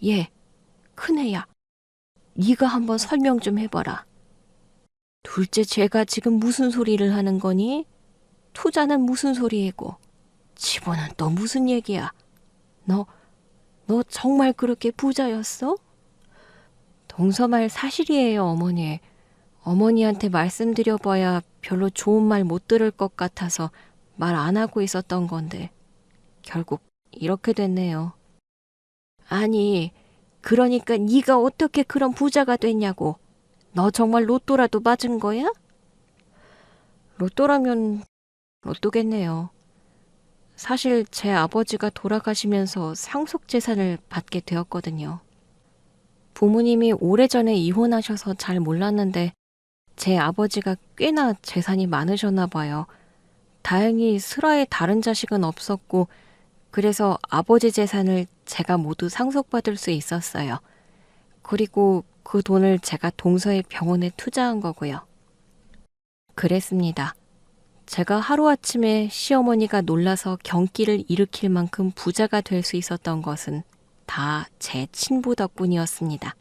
얘, 큰애야. 네가 한번 설명 좀 해봐라. 둘째 쟤가 지금 무슨 소리를 하는 거니? 투자는 무슨 소리이고 지분은 또 무슨 얘기야? 너 정말 그렇게 부자였어? 동서 말 사실이에요, 어머니. 어머니한테 말씀드려봐야 별로 좋은 말 못 들을 것 같아서 말 안 하고 있었던 건데 결국 이렇게 됐네요. 아니, 그러니까 네가 어떻게 그런 부자가 됐냐고. 너 정말 로또라도 맞은 거야? 로또라면 로또겠네요. 사실 제 아버지가 돌아가시면서 상속재산을 받게 되었거든요. 부모님이 오래전에 이혼하셔서 잘 몰랐는데 제 아버지가 꽤나 재산이 많으셨나 봐요. 다행히 슬하에 다른 자식은 없었고 그래서 아버지 재산을 제가 모두 상속받을 수 있었어요. 그리고 그 돈을 제가 동서의 병원에 투자한 거고요. 그랬습니다. 제가 하루아침에 시어머니가 놀라서 경기를 일으킬 만큼 부자가 될 수 있었던 것은 다 제 친부 덕분이었습니다.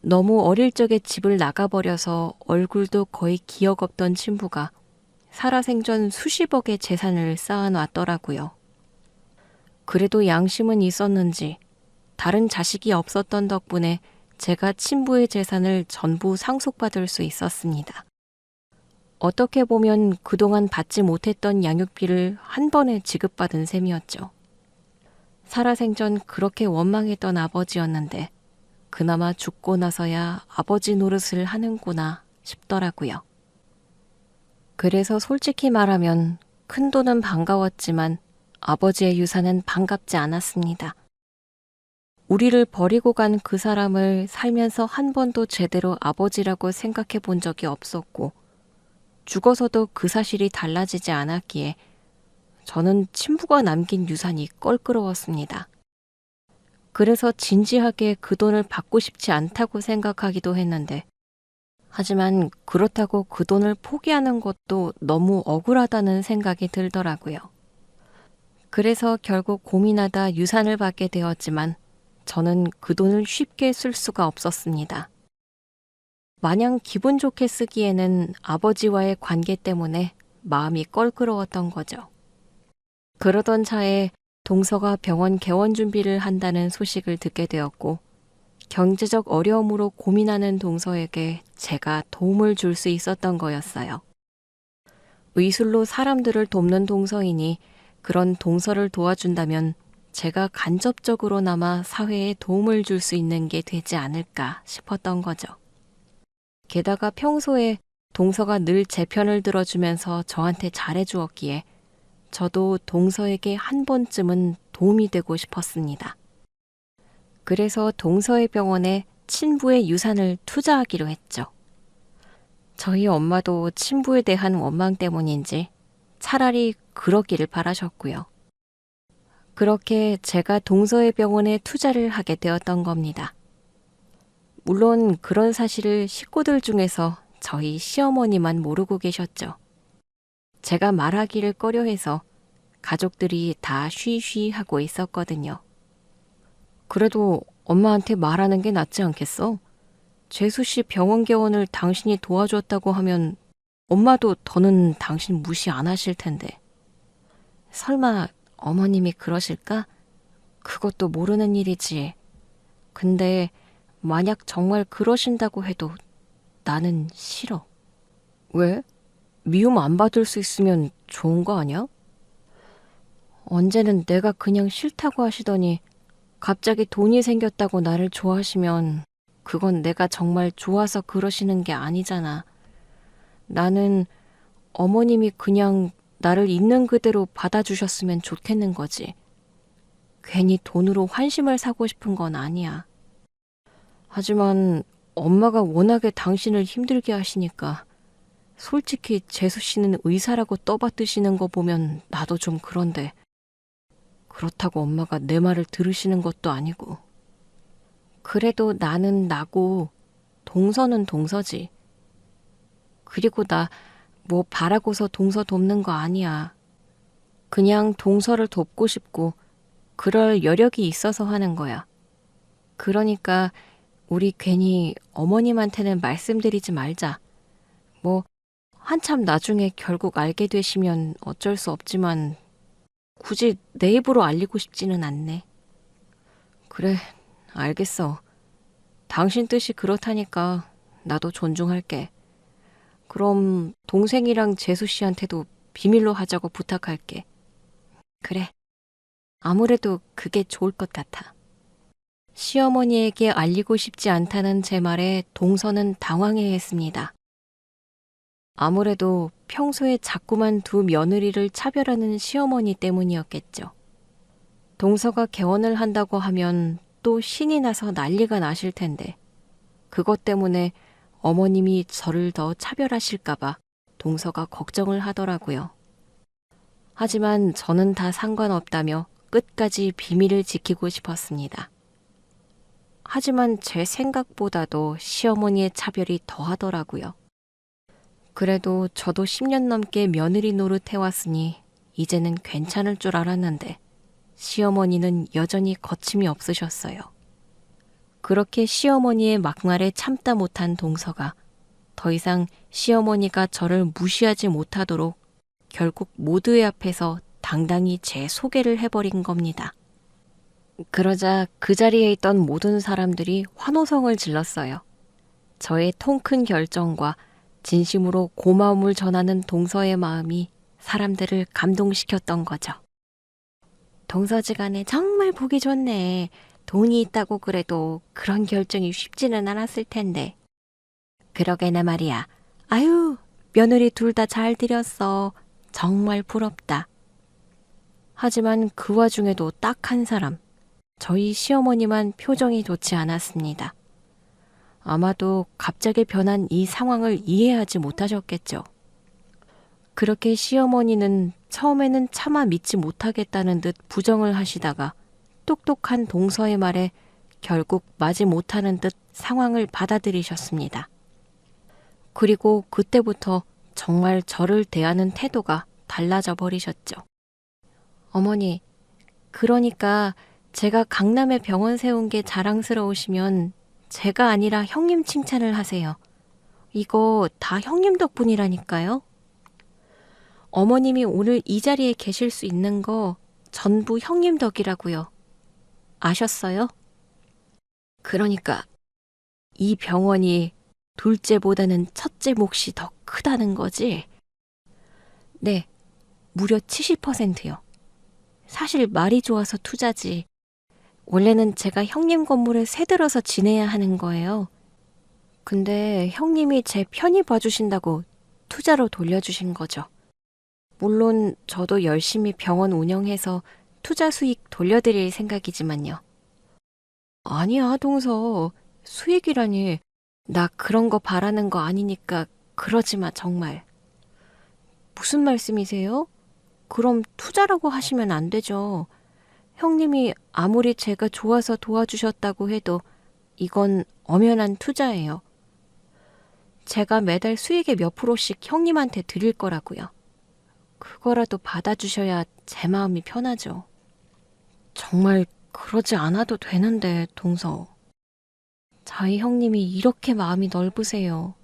너무 어릴 적에 집을 나가버려서 얼굴도 거의 기억 없던 친부가 살아생전 수십억의 재산을 쌓아놨더라고요. 그래도 양심은 있었는지 다른 자식이 없었던 덕분에 제가 친부의 재산을 전부 상속받을 수 있었습니다. 어떻게 보면 그동안 받지 못했던 양육비를 한 번에 지급받은 셈이었죠. 살아생전 그렇게 원망했던 아버지였는데 그나마 죽고 나서야 아버지 노릇을 하는구나 싶더라고요. 그래서 솔직히 말하면 큰돈은 반가웠지만 아버지의 유산은 반갑지 않았습니다. 우리를 버리고 간 그 사람을 살면서 한 번도 제대로 아버지라고 생각해 본 적이 없었고 죽어서도 그 사실이 달라지지 않았기에 저는 친부가 남긴 유산이 껄끄러웠습니다. 그래서 진지하게 그 돈을 받고 싶지 않다고 생각하기도 했는데 하지만 그렇다고 그 돈을 포기하는 것도 너무 억울하다는 생각이 들더라고요. 그래서 결국 고민하다 유산을 받게 되었지만 저는 그 돈을 쉽게 쓸 수가 없었습니다. 마냥 기분 좋게 쓰기에는 아버지와의 관계 때문에 마음이 껄끄러웠던 거죠. 그러던 차에 동서가 병원 개원 준비를 한다는 소식을 듣게 되었고 경제적 어려움으로 고민하는 동서에게 제가 도움을 줄 수 있었던 거였어요. 의술로 사람들을 돕는 동서이니 그런 동서를 도와준다면 제가 간접적으로나마 사회에 도움을 줄 수 있는 게 되지 않을까 싶었던 거죠. 게다가 평소에 동서가 늘 제 편을 들어주면서 저한테 잘해주었기에 저도 동서에게 한 번쯤은 도움이 되고 싶었습니다. 그래서 동서의 병원에 친부의 유산을 투자하기로 했죠. 저희 엄마도 친부에 대한 원망 때문인지 차라리 그러기를 바라셨고요. 그렇게 제가 동서의 병원에 투자를 하게 되었던 겁니다. 물론 그런 사실을 식구들 중에서 저희 시어머니만 모르고 계셨죠. 제가 말하기를 꺼려해서 가족들이 다 쉬쉬 하고 있었거든요. 그래도 엄마한테 말하는 게 낫지 않겠어? 재수 씨 병원 개원을 당신이 도와줬다고 하면 엄마도 더는 당신 무시 안 하실 텐데. 설마 어머님이 그러실까? 그것도 모르는 일이지. 근데 만약 정말 그러신다고 해도 나는 싫어. 왜? 미움 안 받을 수 있으면 좋은 거 아니야? 언제는 내가 그냥 싫다고 하시더니 갑자기 돈이 생겼다고 나를 좋아하시면 그건 내가 정말 좋아서 그러시는 게 아니잖아. 나는 어머님이 그냥 나를 있는 그대로 받아주셨으면 좋겠는 거지. 괜히 돈으로 환심을 사고 싶은 건 아니야. 하지만 엄마가 워낙에 당신을 힘들게 하시니까 솔직히 재수 씨는 의사라고 떠받드시는 거 보면 나도 좀 그런데 그렇다고 엄마가 내 말을 들으시는 것도 아니고. 그래도 나는 나고 동서는 동서지. 그리고 나 뭐 바라고서 동서 돕는 거 아니야. 그냥 동서를 돕고 싶고 그럴 여력이 있어서 하는 거야. 그러니까 우리 괜히 어머님한테는 말씀드리지 말자. 뭐 한참 나중에 결국 알게 되시면 어쩔 수 없지만 굳이 내 입으로 알리고 싶지는 않네. 그래, 알겠어. 당신 뜻이 그렇다니까 나도 존중할게. 그럼 동생이랑 재수 씨한테도 비밀로 하자고 부탁할게. 그래, 아무래도 그게 좋을 것 같아. 시어머니에게 알리고 싶지 않다는 제 말에 동서는 당황해했습니다. 아무래도 평소에 자꾸만 두 며느리를 차별하는 시어머니 때문이었겠죠. 동서가 개원을 한다고 하면 또 신이 나서 난리가 나실 텐데 그것 때문에 어머님이 저를 더 차별하실까봐 동서가 걱정을 하더라고요. 하지만 저는 다 상관없다며 끝까지 비밀을 지키고 싶었습니다. 하지만 제 생각보다도 시어머니의 차별이 더하더라고요. 그래도 저도 10년 넘게 며느리 노릇 해왔으니 이제는 괜찮을 줄 알았는데 시어머니는 여전히 거침이 없으셨어요. 그렇게 시어머니의 막말에 참다 못한 동서가 더 이상 시어머니가 저를 무시하지 못하도록 결국 모두의 앞에서 당당히 제 소개를 해버린 겁니다. 그러자 그 자리에 있던 모든 사람들이 환호성을 질렀어요. 저의 통큰 결정과 진심으로 고마움을 전하는 동서의 마음이 사람들을 감동시켰던 거죠. 동서지간에 정말 보기 좋네. 돈이 있다고 그래도 그런 결정이 쉽지는 않았을 텐데. 그러게나 말이야. 아유, 며느리 둘 다 잘 들였어. 정말 부럽다. 하지만 그 와중에도 딱 한 사람, 저희 시어머니만 표정이 좋지 않았습니다. 아마도 갑자기 변한 이 상황을 이해하지 못하셨겠죠. 그렇게 시어머니는 처음에는 차마 믿지 못하겠다는 듯 부정을 하시다가 똑똑한 동서의 말에 결국 마지 못하는 듯 상황을 받아들이셨습니다. 그리고 그때부터 정말 저를 대하는 태도가 달라져 버리셨죠. 어머니, 그러니까 제가 강남에 병원 세운 게 자랑스러우시면 제가 아니라 형님 칭찬을 하세요. 이거 다 형님 덕분이라니까요. 어머님이 오늘 이 자리에 계실 수 있는 거 전부 형님 덕이라고요. 아셨어요? 그러니까 이 병원이 둘째보다는 첫째 몫이 더 크다는 거지? 네, 무려 70%요. 사실 말이 좋아서 투자지. 원래는 제가 형님 건물에 새들어서 지내야 하는 거예요. 근데 형님이 제 편히 봐주신다고 투자로 돌려주신 거죠. 물론 저도 열심히 병원 운영해서 투자 수익 돌려드릴 생각이지만요. 아니야, 동서. 수익이라니. 나 그런 거 바라는 거 아니니까 그러지 마, 정말. 무슨 말씀이세요? 그럼 투자라고 하시면 안 되죠. 형님이 아무리 제가 좋아서 도와주셨다고 해도 이건 엄연한 투자예요. 제가 매달 수익의 몇 프로씩 형님한테 드릴 거라고요. 그거라도 받아주셔야 제 마음이 편하죠. 정말 그러지 않아도 되는데, 동서. 저희 형님이 이렇게 마음이 넓으세요.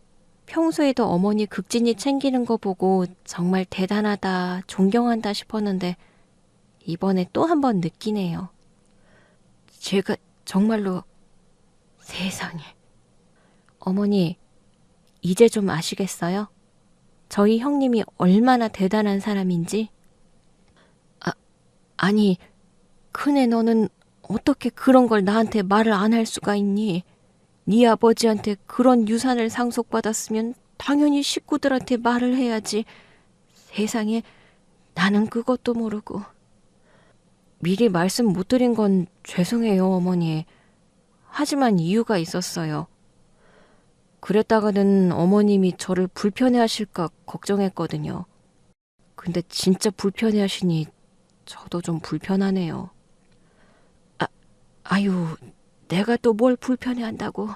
평소에도 어머니 극진히 챙기는 거 보고 정말 대단하다, 존경한다 싶었는데 이번에 또 한 번 느끼네요. 제가 정말로 세상에. 어머니, 이제 좀 아시겠어요? 저희 형님이 얼마나 대단한 사람인지? 아니, 큰애 너는 어떻게 그런 걸 나한테 말을 안 할 수가 있니? 네 아버지한테 그런 유산을 상속받았으면 당연히 식구들한테 말을 해야지. 세상에, 나는 그것도 모르고. 미리 말씀 못 드린 건 죄송해요, 어머니. 하지만 이유가 있었어요. 그랬다가는 어머님이 저를 불편해하실까 걱정했거든요. 근데 진짜 불편해하시니 저도 좀 불편하네요. 아유, 내가 또 뭘 불편해한다고.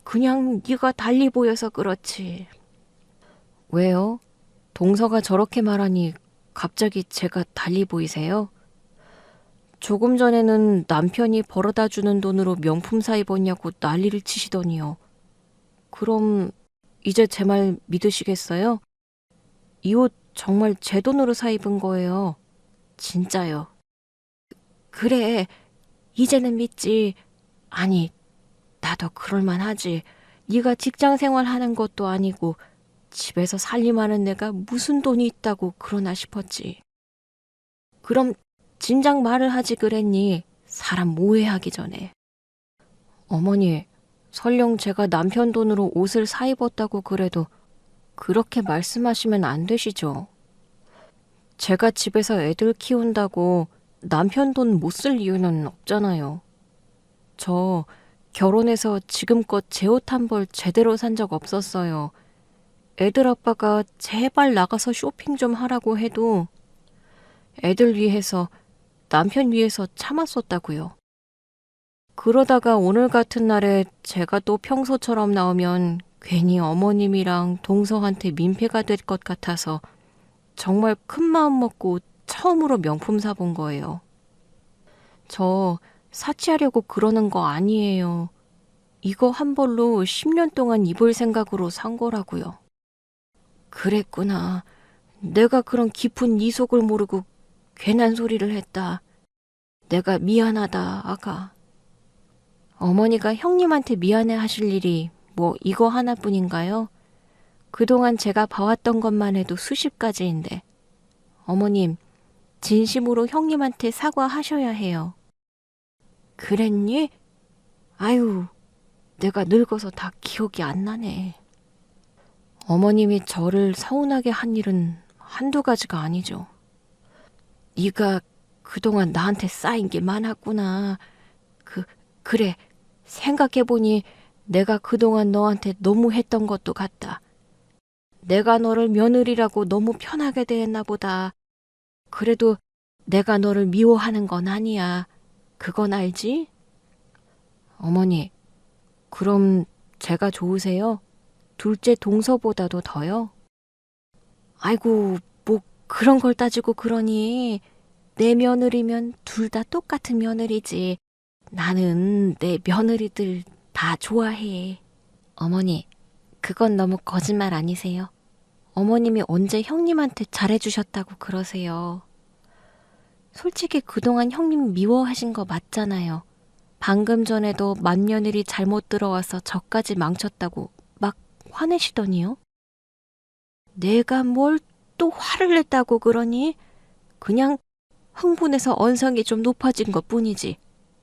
그냥 네가 달리 보여서 그렇지. 왜요? 동서가 저렇게 말하니 갑자기 제가 달리 보이세요? 조금 전에는 남편이 벌어다 주는 돈으로 명품 사 입었냐고 난리를 치시더니요. 그럼 이제 제 말 믿으시겠어요? 이 옷 정말 제 돈으로 사 입은 거예요. 진짜요. 그래, 이제는 믿지. 아니, 나도 그럴만하지. 네가 직장 생활하는 것도 아니고 집에서 살림하는 내가 무슨 돈이 있다고 그러나 싶었지. 그럼 진작 말을 하지 그랬니? 사람 오해하기 전에. 어머니, 설령 제가 남편 돈으로 옷을 사 입었다고 그래도 그렇게 말씀하시면 안 되시죠. 제가 집에서 애들 키운다고 남편 돈 못 쓸 이유는 없잖아요. 저 결혼해서 지금껏 제 옷 한 벌 제대로 산 적 없었어요. 애들 아빠가 제발 나가서 쇼핑 좀 하라고 해도 애들 위해서, 남편 위해서 참았었다고요. 그러다가 오늘 같은 날에 제가 또 평소처럼 나오면 괜히 어머님이랑 동서한테 민폐가 될 것 같아서 정말 큰 마음 먹고 처음으로 명품 사본 거예요. 저 사치하려고 그러는 거 아니에요. 이거 한 벌로 10년 동안 입을 생각으로 산 거라고요. 그랬구나. 내가 그런 깊은 이 속을 모르고 괜한 소리를 했다. 내가 미안하다, 아가. 어머니가 형님한테 미안해 하실 일이 뭐 이거 하나뿐인가요? 그동안 제가 봐왔던 것만 해도 수십 가지인데. 어머님, 진심으로 형님한테 사과하셔야 해요. 그랬니? 아유, 내가 늙어서 다 기억이 안 나네. 어머님이 저를 서운하게 한 일은 한두 가지가 아니죠. 네가 그동안 나한테 쌓인 게 많았구나. 그래. 생각해보니 내가 그동안 너한테 너무 했던 것도 같다. 내가 너를 며느리라고 너무 편하게 대했나 보다. 그래도 내가 너를 미워하는 건 아니야. 그건 알지? 어머니, 그럼 제가 좋으세요? 둘째 동서보다도 더요? 아이고, 뭐 그런 걸 따지고 그러니. 내 며느리면 둘 다 똑같은 며느리지. 나는 내 며느리들 다 좋아해. 어머니, 그건 너무 거짓말 아니세요? 어머님이 언제 형님한테 잘해주셨다고 그러세요? 솔직히 그동안 형님 미워하신 거 맞잖아요. 방금 전에도 맏며느리 잘못 들어와서 저까지 망쳤다고 막 화내시더니요. 내가 뭘 또 화를 냈다고 그러니? 그냥 흥분해서 언성이 좀 높아진 것 뿐이지.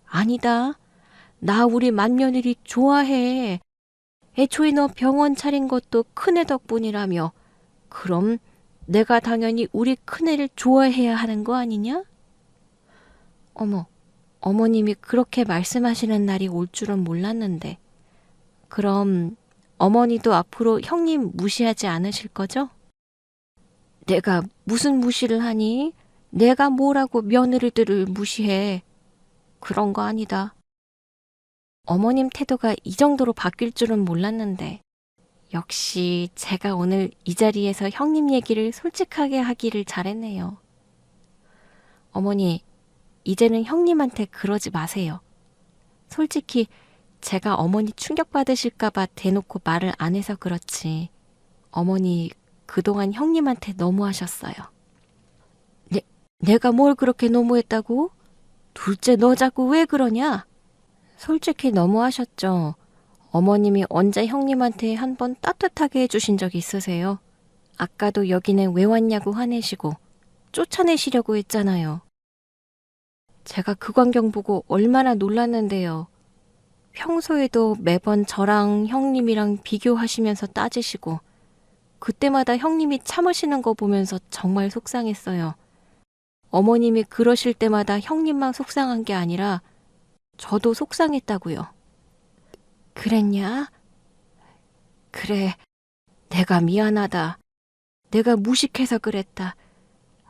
아니다. 나 우리 맏며느리 좋아해. 애초에 너 병원 차린 것도 큰애 덕분이라며. 그럼 내가 당연히 우리 큰애를 좋아해야 하는 거 아니냐? 어머, 어머님이 그렇게 말씀하시는 날이 올 줄은 몰랐는데. 그럼 어머니도 앞으로 형님 무시하지 않으실 거죠? 내가 무슨 무시를 하니? 내가 뭐라고 며느리들을 무시해. 그런 거 아니다. 어머님 태도가 이 정도로 바뀔 줄은 몰랐는데 역시 제가 오늘 이 자리에서 형님 얘기를 솔직하게 하기를 잘했네요. 어머니, 이제는 형님한테 그러지 마세요. 솔직히 제가 어머니 충격받으실까봐 대놓고 말을 안 해서 그렇지. 어머니 그동안 형님한테 너무하셨어요. 내가 뭘 그렇게 너무했다고? 둘째 너 자꾸 왜 그러냐? 솔직히 너무하셨죠. 어머님이 언제 형님한테 한번 따뜻하게 해주신 적 있으세요? 아까도 여기는 왜 왔냐고 화내시고 쫓아내시려고 했잖아요. 제가 그 광경 보고 얼마나 놀랐는데요. 평소에도 매번 저랑 형님이랑 비교하시면서 따지시고 그때마다 형님이 참으시는 거 보면서 정말 속상했어요. 어머님이 그러실 때마다 형님만 속상한 게 아니라 저도 속상했다고요. 그랬냐? 그래, 내가 미안하다. 내가 무식해서 그랬다.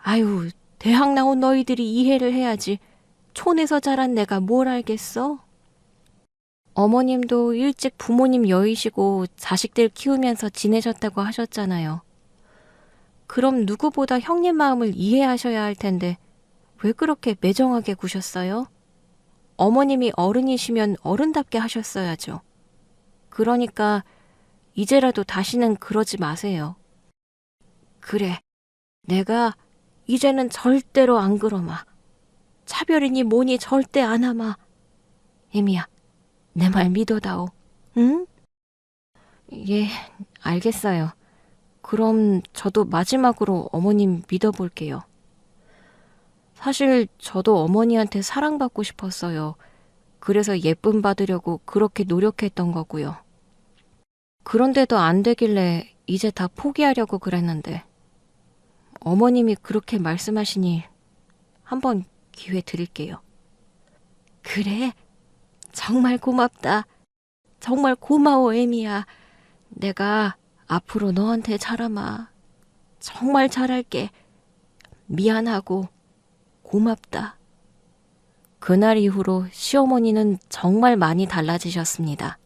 아유, 대학 나온 너희들이 이해를 해야지. 촌에서 자란 내가 뭘 알겠어? 어머님도 일찍 부모님 여의시고 자식들 키우면서 지내셨다고 하셨잖아요. 그럼 누구보다 형님 마음을 이해하셔야 할 텐데 왜 그렇게 매정하게 구셨어요? 어머님이 어른이시면 어른답게 하셨어야죠. 그러니까 이제라도 다시는 그러지 마세요. 그래, 내가 이제는 절대로 안 그러마. 차별이니 뭐니 절대 안 하마. 애미야, 내 말 믿어다오. 응? 예, 알겠어요. 그럼 저도 마지막으로 어머님 믿어볼게요. 사실 저도 어머니한테 사랑받고 싶었어요. 그래서 예쁨 받으려고 그렇게 노력했던 거고요. 그런데도 안 되길래 이제 다 포기하려고 그랬는데 어머님이 그렇게 말씀하시니 한번 기회 드릴게요. 그래? 정말 고맙다. 정말 고마워, 애미야. 내가 앞으로 너한테 잘하마. 정말 잘할게. 미안하고 고맙다. 그날 이후로 시어머니는 정말 많이 달라지셨습니다.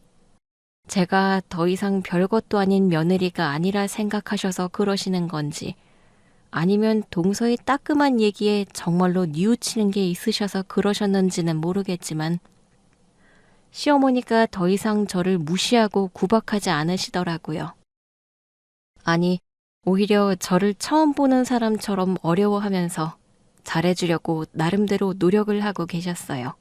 제가 더 이상 별것도 아닌 며느리가 아니라 생각하셔서 그러시는 건지, 아니면 동서의 따끔한 얘기에 정말로 뉘우치는 게 있으셔서 그러셨는지는 모르겠지만, 시어머니가 더 이상 저를 무시하고 구박하지 않으시더라고요. 아니, 오히려 저를 처음 보는 사람처럼 어려워하면서 잘해주려고 나름대로 노력을 하고 계셨어요.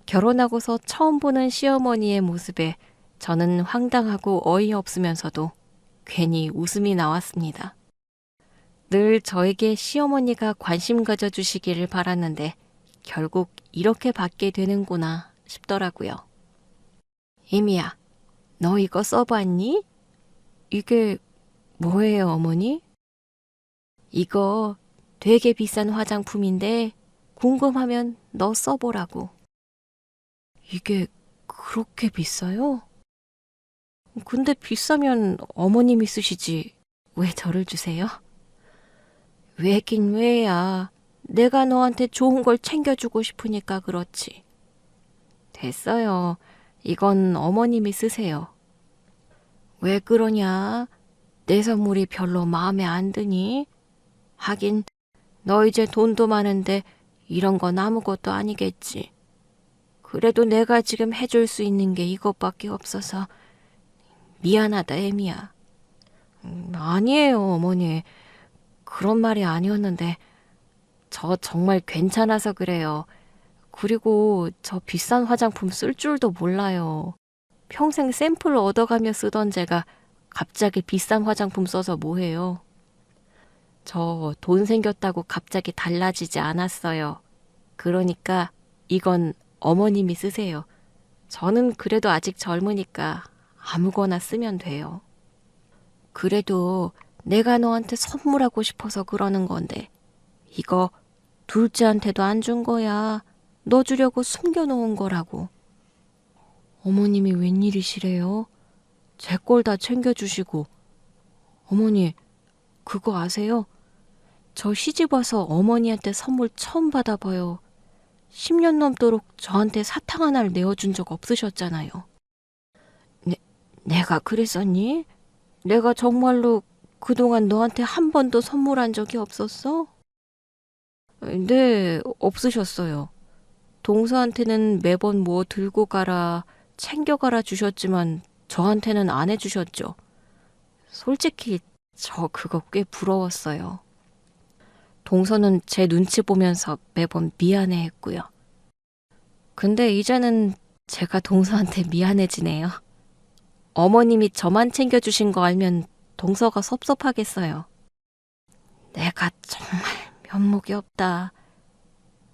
결혼하고서 처음 보는 시어머니의 모습에 저는 황당하고 어이없으면서도 괜히 웃음이 나왔습니다. 늘 저에게 시어머니가 관심 가져주시기를 바랐는데 결국 이렇게 받게 되는구나 싶더라고요. 이미야, 너 이거 써봤니? 이게 뭐예요, 어머니? 이거 되게 비싼 화장품인데 궁금하면 너 써보라고. 이게 그렇게 비싸요? 근데 비싸면 어머님이 쓰시지 왜 저를 주세요? 왜긴 왜야. 내가 너한테 좋은 걸 챙겨주고 싶으니까 그렇지. 됐어요. 이건 어머님이 쓰세요. 왜 그러냐? 내 선물이 별로 마음에 안 드니? 하긴 너 이제 돈도 많은데 이런 건 아무것도 아니겠지. 그래도 내가 지금 해줄 수 있는 게 이것밖에 없어서 미안하다, 애미야. 아니에요, 어머니. 그런 말이 아니었는데 저 정말 괜찮아서 그래요. 그리고 저 비싼 화장품 쓸 줄도 몰라요. 평생 샘플 얻어가며 쓰던 제가 갑자기 비싼 화장품 써서 뭐해요. 저 돈 생겼다고 갑자기 달라지지 않았어요. 그러니까 이건 어머님이 쓰세요. 저는 그래도 아직 젊으니까 아무거나 쓰면 돼요. 그래도 내가 너한테 선물하고 싶어서 그러는 건데 이거 둘째한테도 안 준 거야. 너 주려고 숨겨놓은 거라고. 어머님이 웬일이시래요? 제 걸 다 챙겨주시고. 어머니, 그거 아세요? 저 시집 와서 어머니한테 선물 처음 받아봐요. 10년 넘도록 저한테 사탕 하나를 내어준 적 없으셨잖아요. 내가 그랬었니? 내가 정말로 그동안 너한테 한 번도 선물한 적이 없었어? 네, 없으셨어요. 동서한테는 매번 뭐 들고 가라, 챙겨가라 주셨지만 저한테는 안 해주셨죠. 솔직히 저 그거 꽤 부러웠어요. 동서는 제 눈치 보면서 매번 미안해했고요. 근데 이제는 제가 동서한테 미안해지네요. 어머님이 저만 챙겨주신 거 알면 동서가 섭섭하겠어요. 내가 정말 면목이 없다.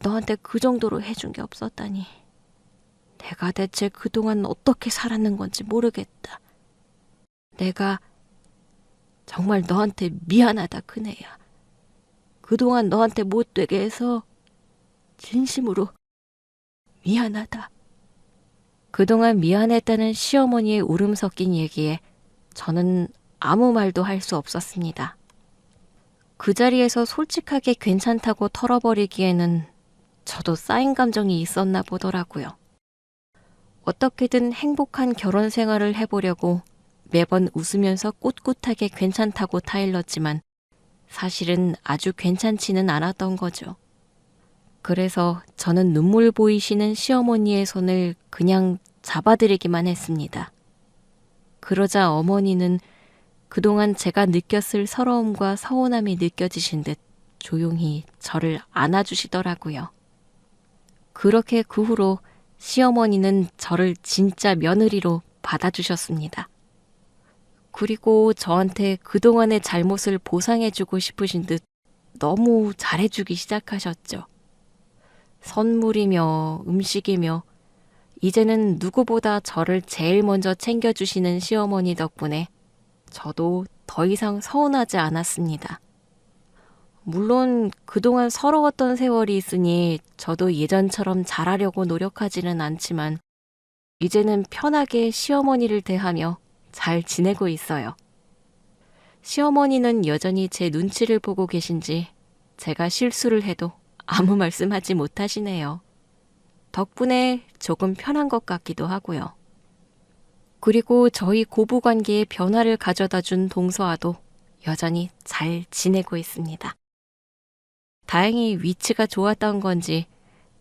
너한테 그 정도로 해준 게 없었다니. 내가 대체 그동안 어떻게 살았는 건지 모르겠다. 내가 정말 너한테 미안하다, 큰애야. 그동안 너한테 못되게 해서 진심으로 미안하다. 그동안 미안했다는 시어머니의 울음 섞인 얘기에 저는 아무 말도 할 수 없었습니다. 그 자리에서 솔직하게 괜찮다고 털어버리기에는 저도 쌓인 감정이 있었나 보더라고요. 어떻게든 행복한 결혼 생활을 해보려고 매번 웃으면서 꿋꿋하게 괜찮다고 타일렀지만 사실은 아주 괜찮지는 않았던 거죠. 그래서 저는 눈물 보이시는 시어머니의 손을 그냥 잡아드리기만 했습니다. 그러자 어머니는 그동안 제가 느꼈을 서러움과 서운함이 느껴지신 듯 조용히 저를 안아주시더라고요. 그렇게 그 후로 시어머니는 저를 진짜 며느리로 받아주셨습니다. 그리고 저한테 그동안의 잘못을 보상해주고 싶으신 듯 너무 잘해주기 시작하셨죠. 선물이며 음식이며 이제는 누구보다 저를 제일 먼저 챙겨주시는 시어머니 덕분에 저도 더 이상 서운하지 않았습니다. 물론 그동안 서러웠던 세월이 있으니 저도 예전처럼 잘하려고 노력하지는 않지만 이제는 편하게 시어머니를 대하며 잘 지내고 있어요. 시어머니는 여전히 제 눈치를 보고 계신지 제가 실수를 해도 아무 말씀하지 못하시네요. 덕분에 조금 편한 것 같기도 하고요. 그리고 저희 고부 관계에 변화를 가져다 준 동서와도 여전히 잘 지내고 있습니다. 다행히 위치가 좋았던 건지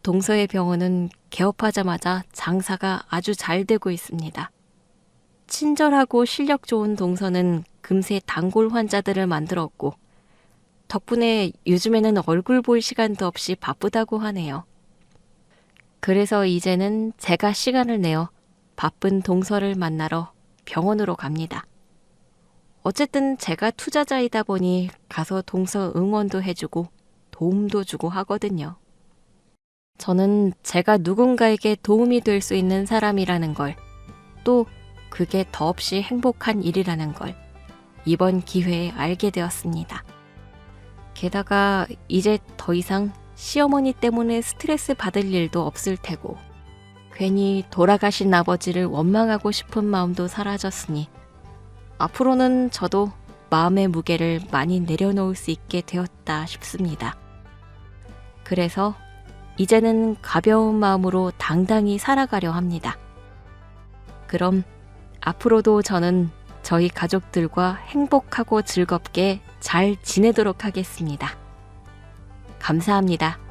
동서의 병원은 개업하자마자 장사가 아주 잘 되고 있습니다. 친절하고 실력 좋은 동서는 금세 단골 환자들을 만들었고 덕분에 요즘에는 얼굴 볼 시간도 없이 바쁘다고 하네요. 그래서 이제는 제가 시간을 내어 바쁜 동서를 만나러 병원으로 갑니다. 어쨌든 제가 투자자이다 보니 가서 동서 응원도 해주고 도움도 주고 하거든요. 저는 제가 누군가에게 도움이 될 수 있는 사람이라는 걸, 또 그게 더없이 행복한 일이라는 걸 이번 기회에 알게 되었습니다. 게다가 이제 더 이상 시어머니 때문에 스트레스 받을 일도 없을 테고 괜히 돌아가신 아버지를 원망하고 싶은 마음도 사라졌으니 앞으로는 저도 마음의 무게를 많이 내려놓을 수 있게 되었다 싶습니다. 그래서 이제는 가벼운 마음으로 당당히 살아가려 합니다. 그럼 앞으로도 저는 저희 가족들과 행복하고 즐겁게 잘 지내도록 하겠습니다. 감사합니다.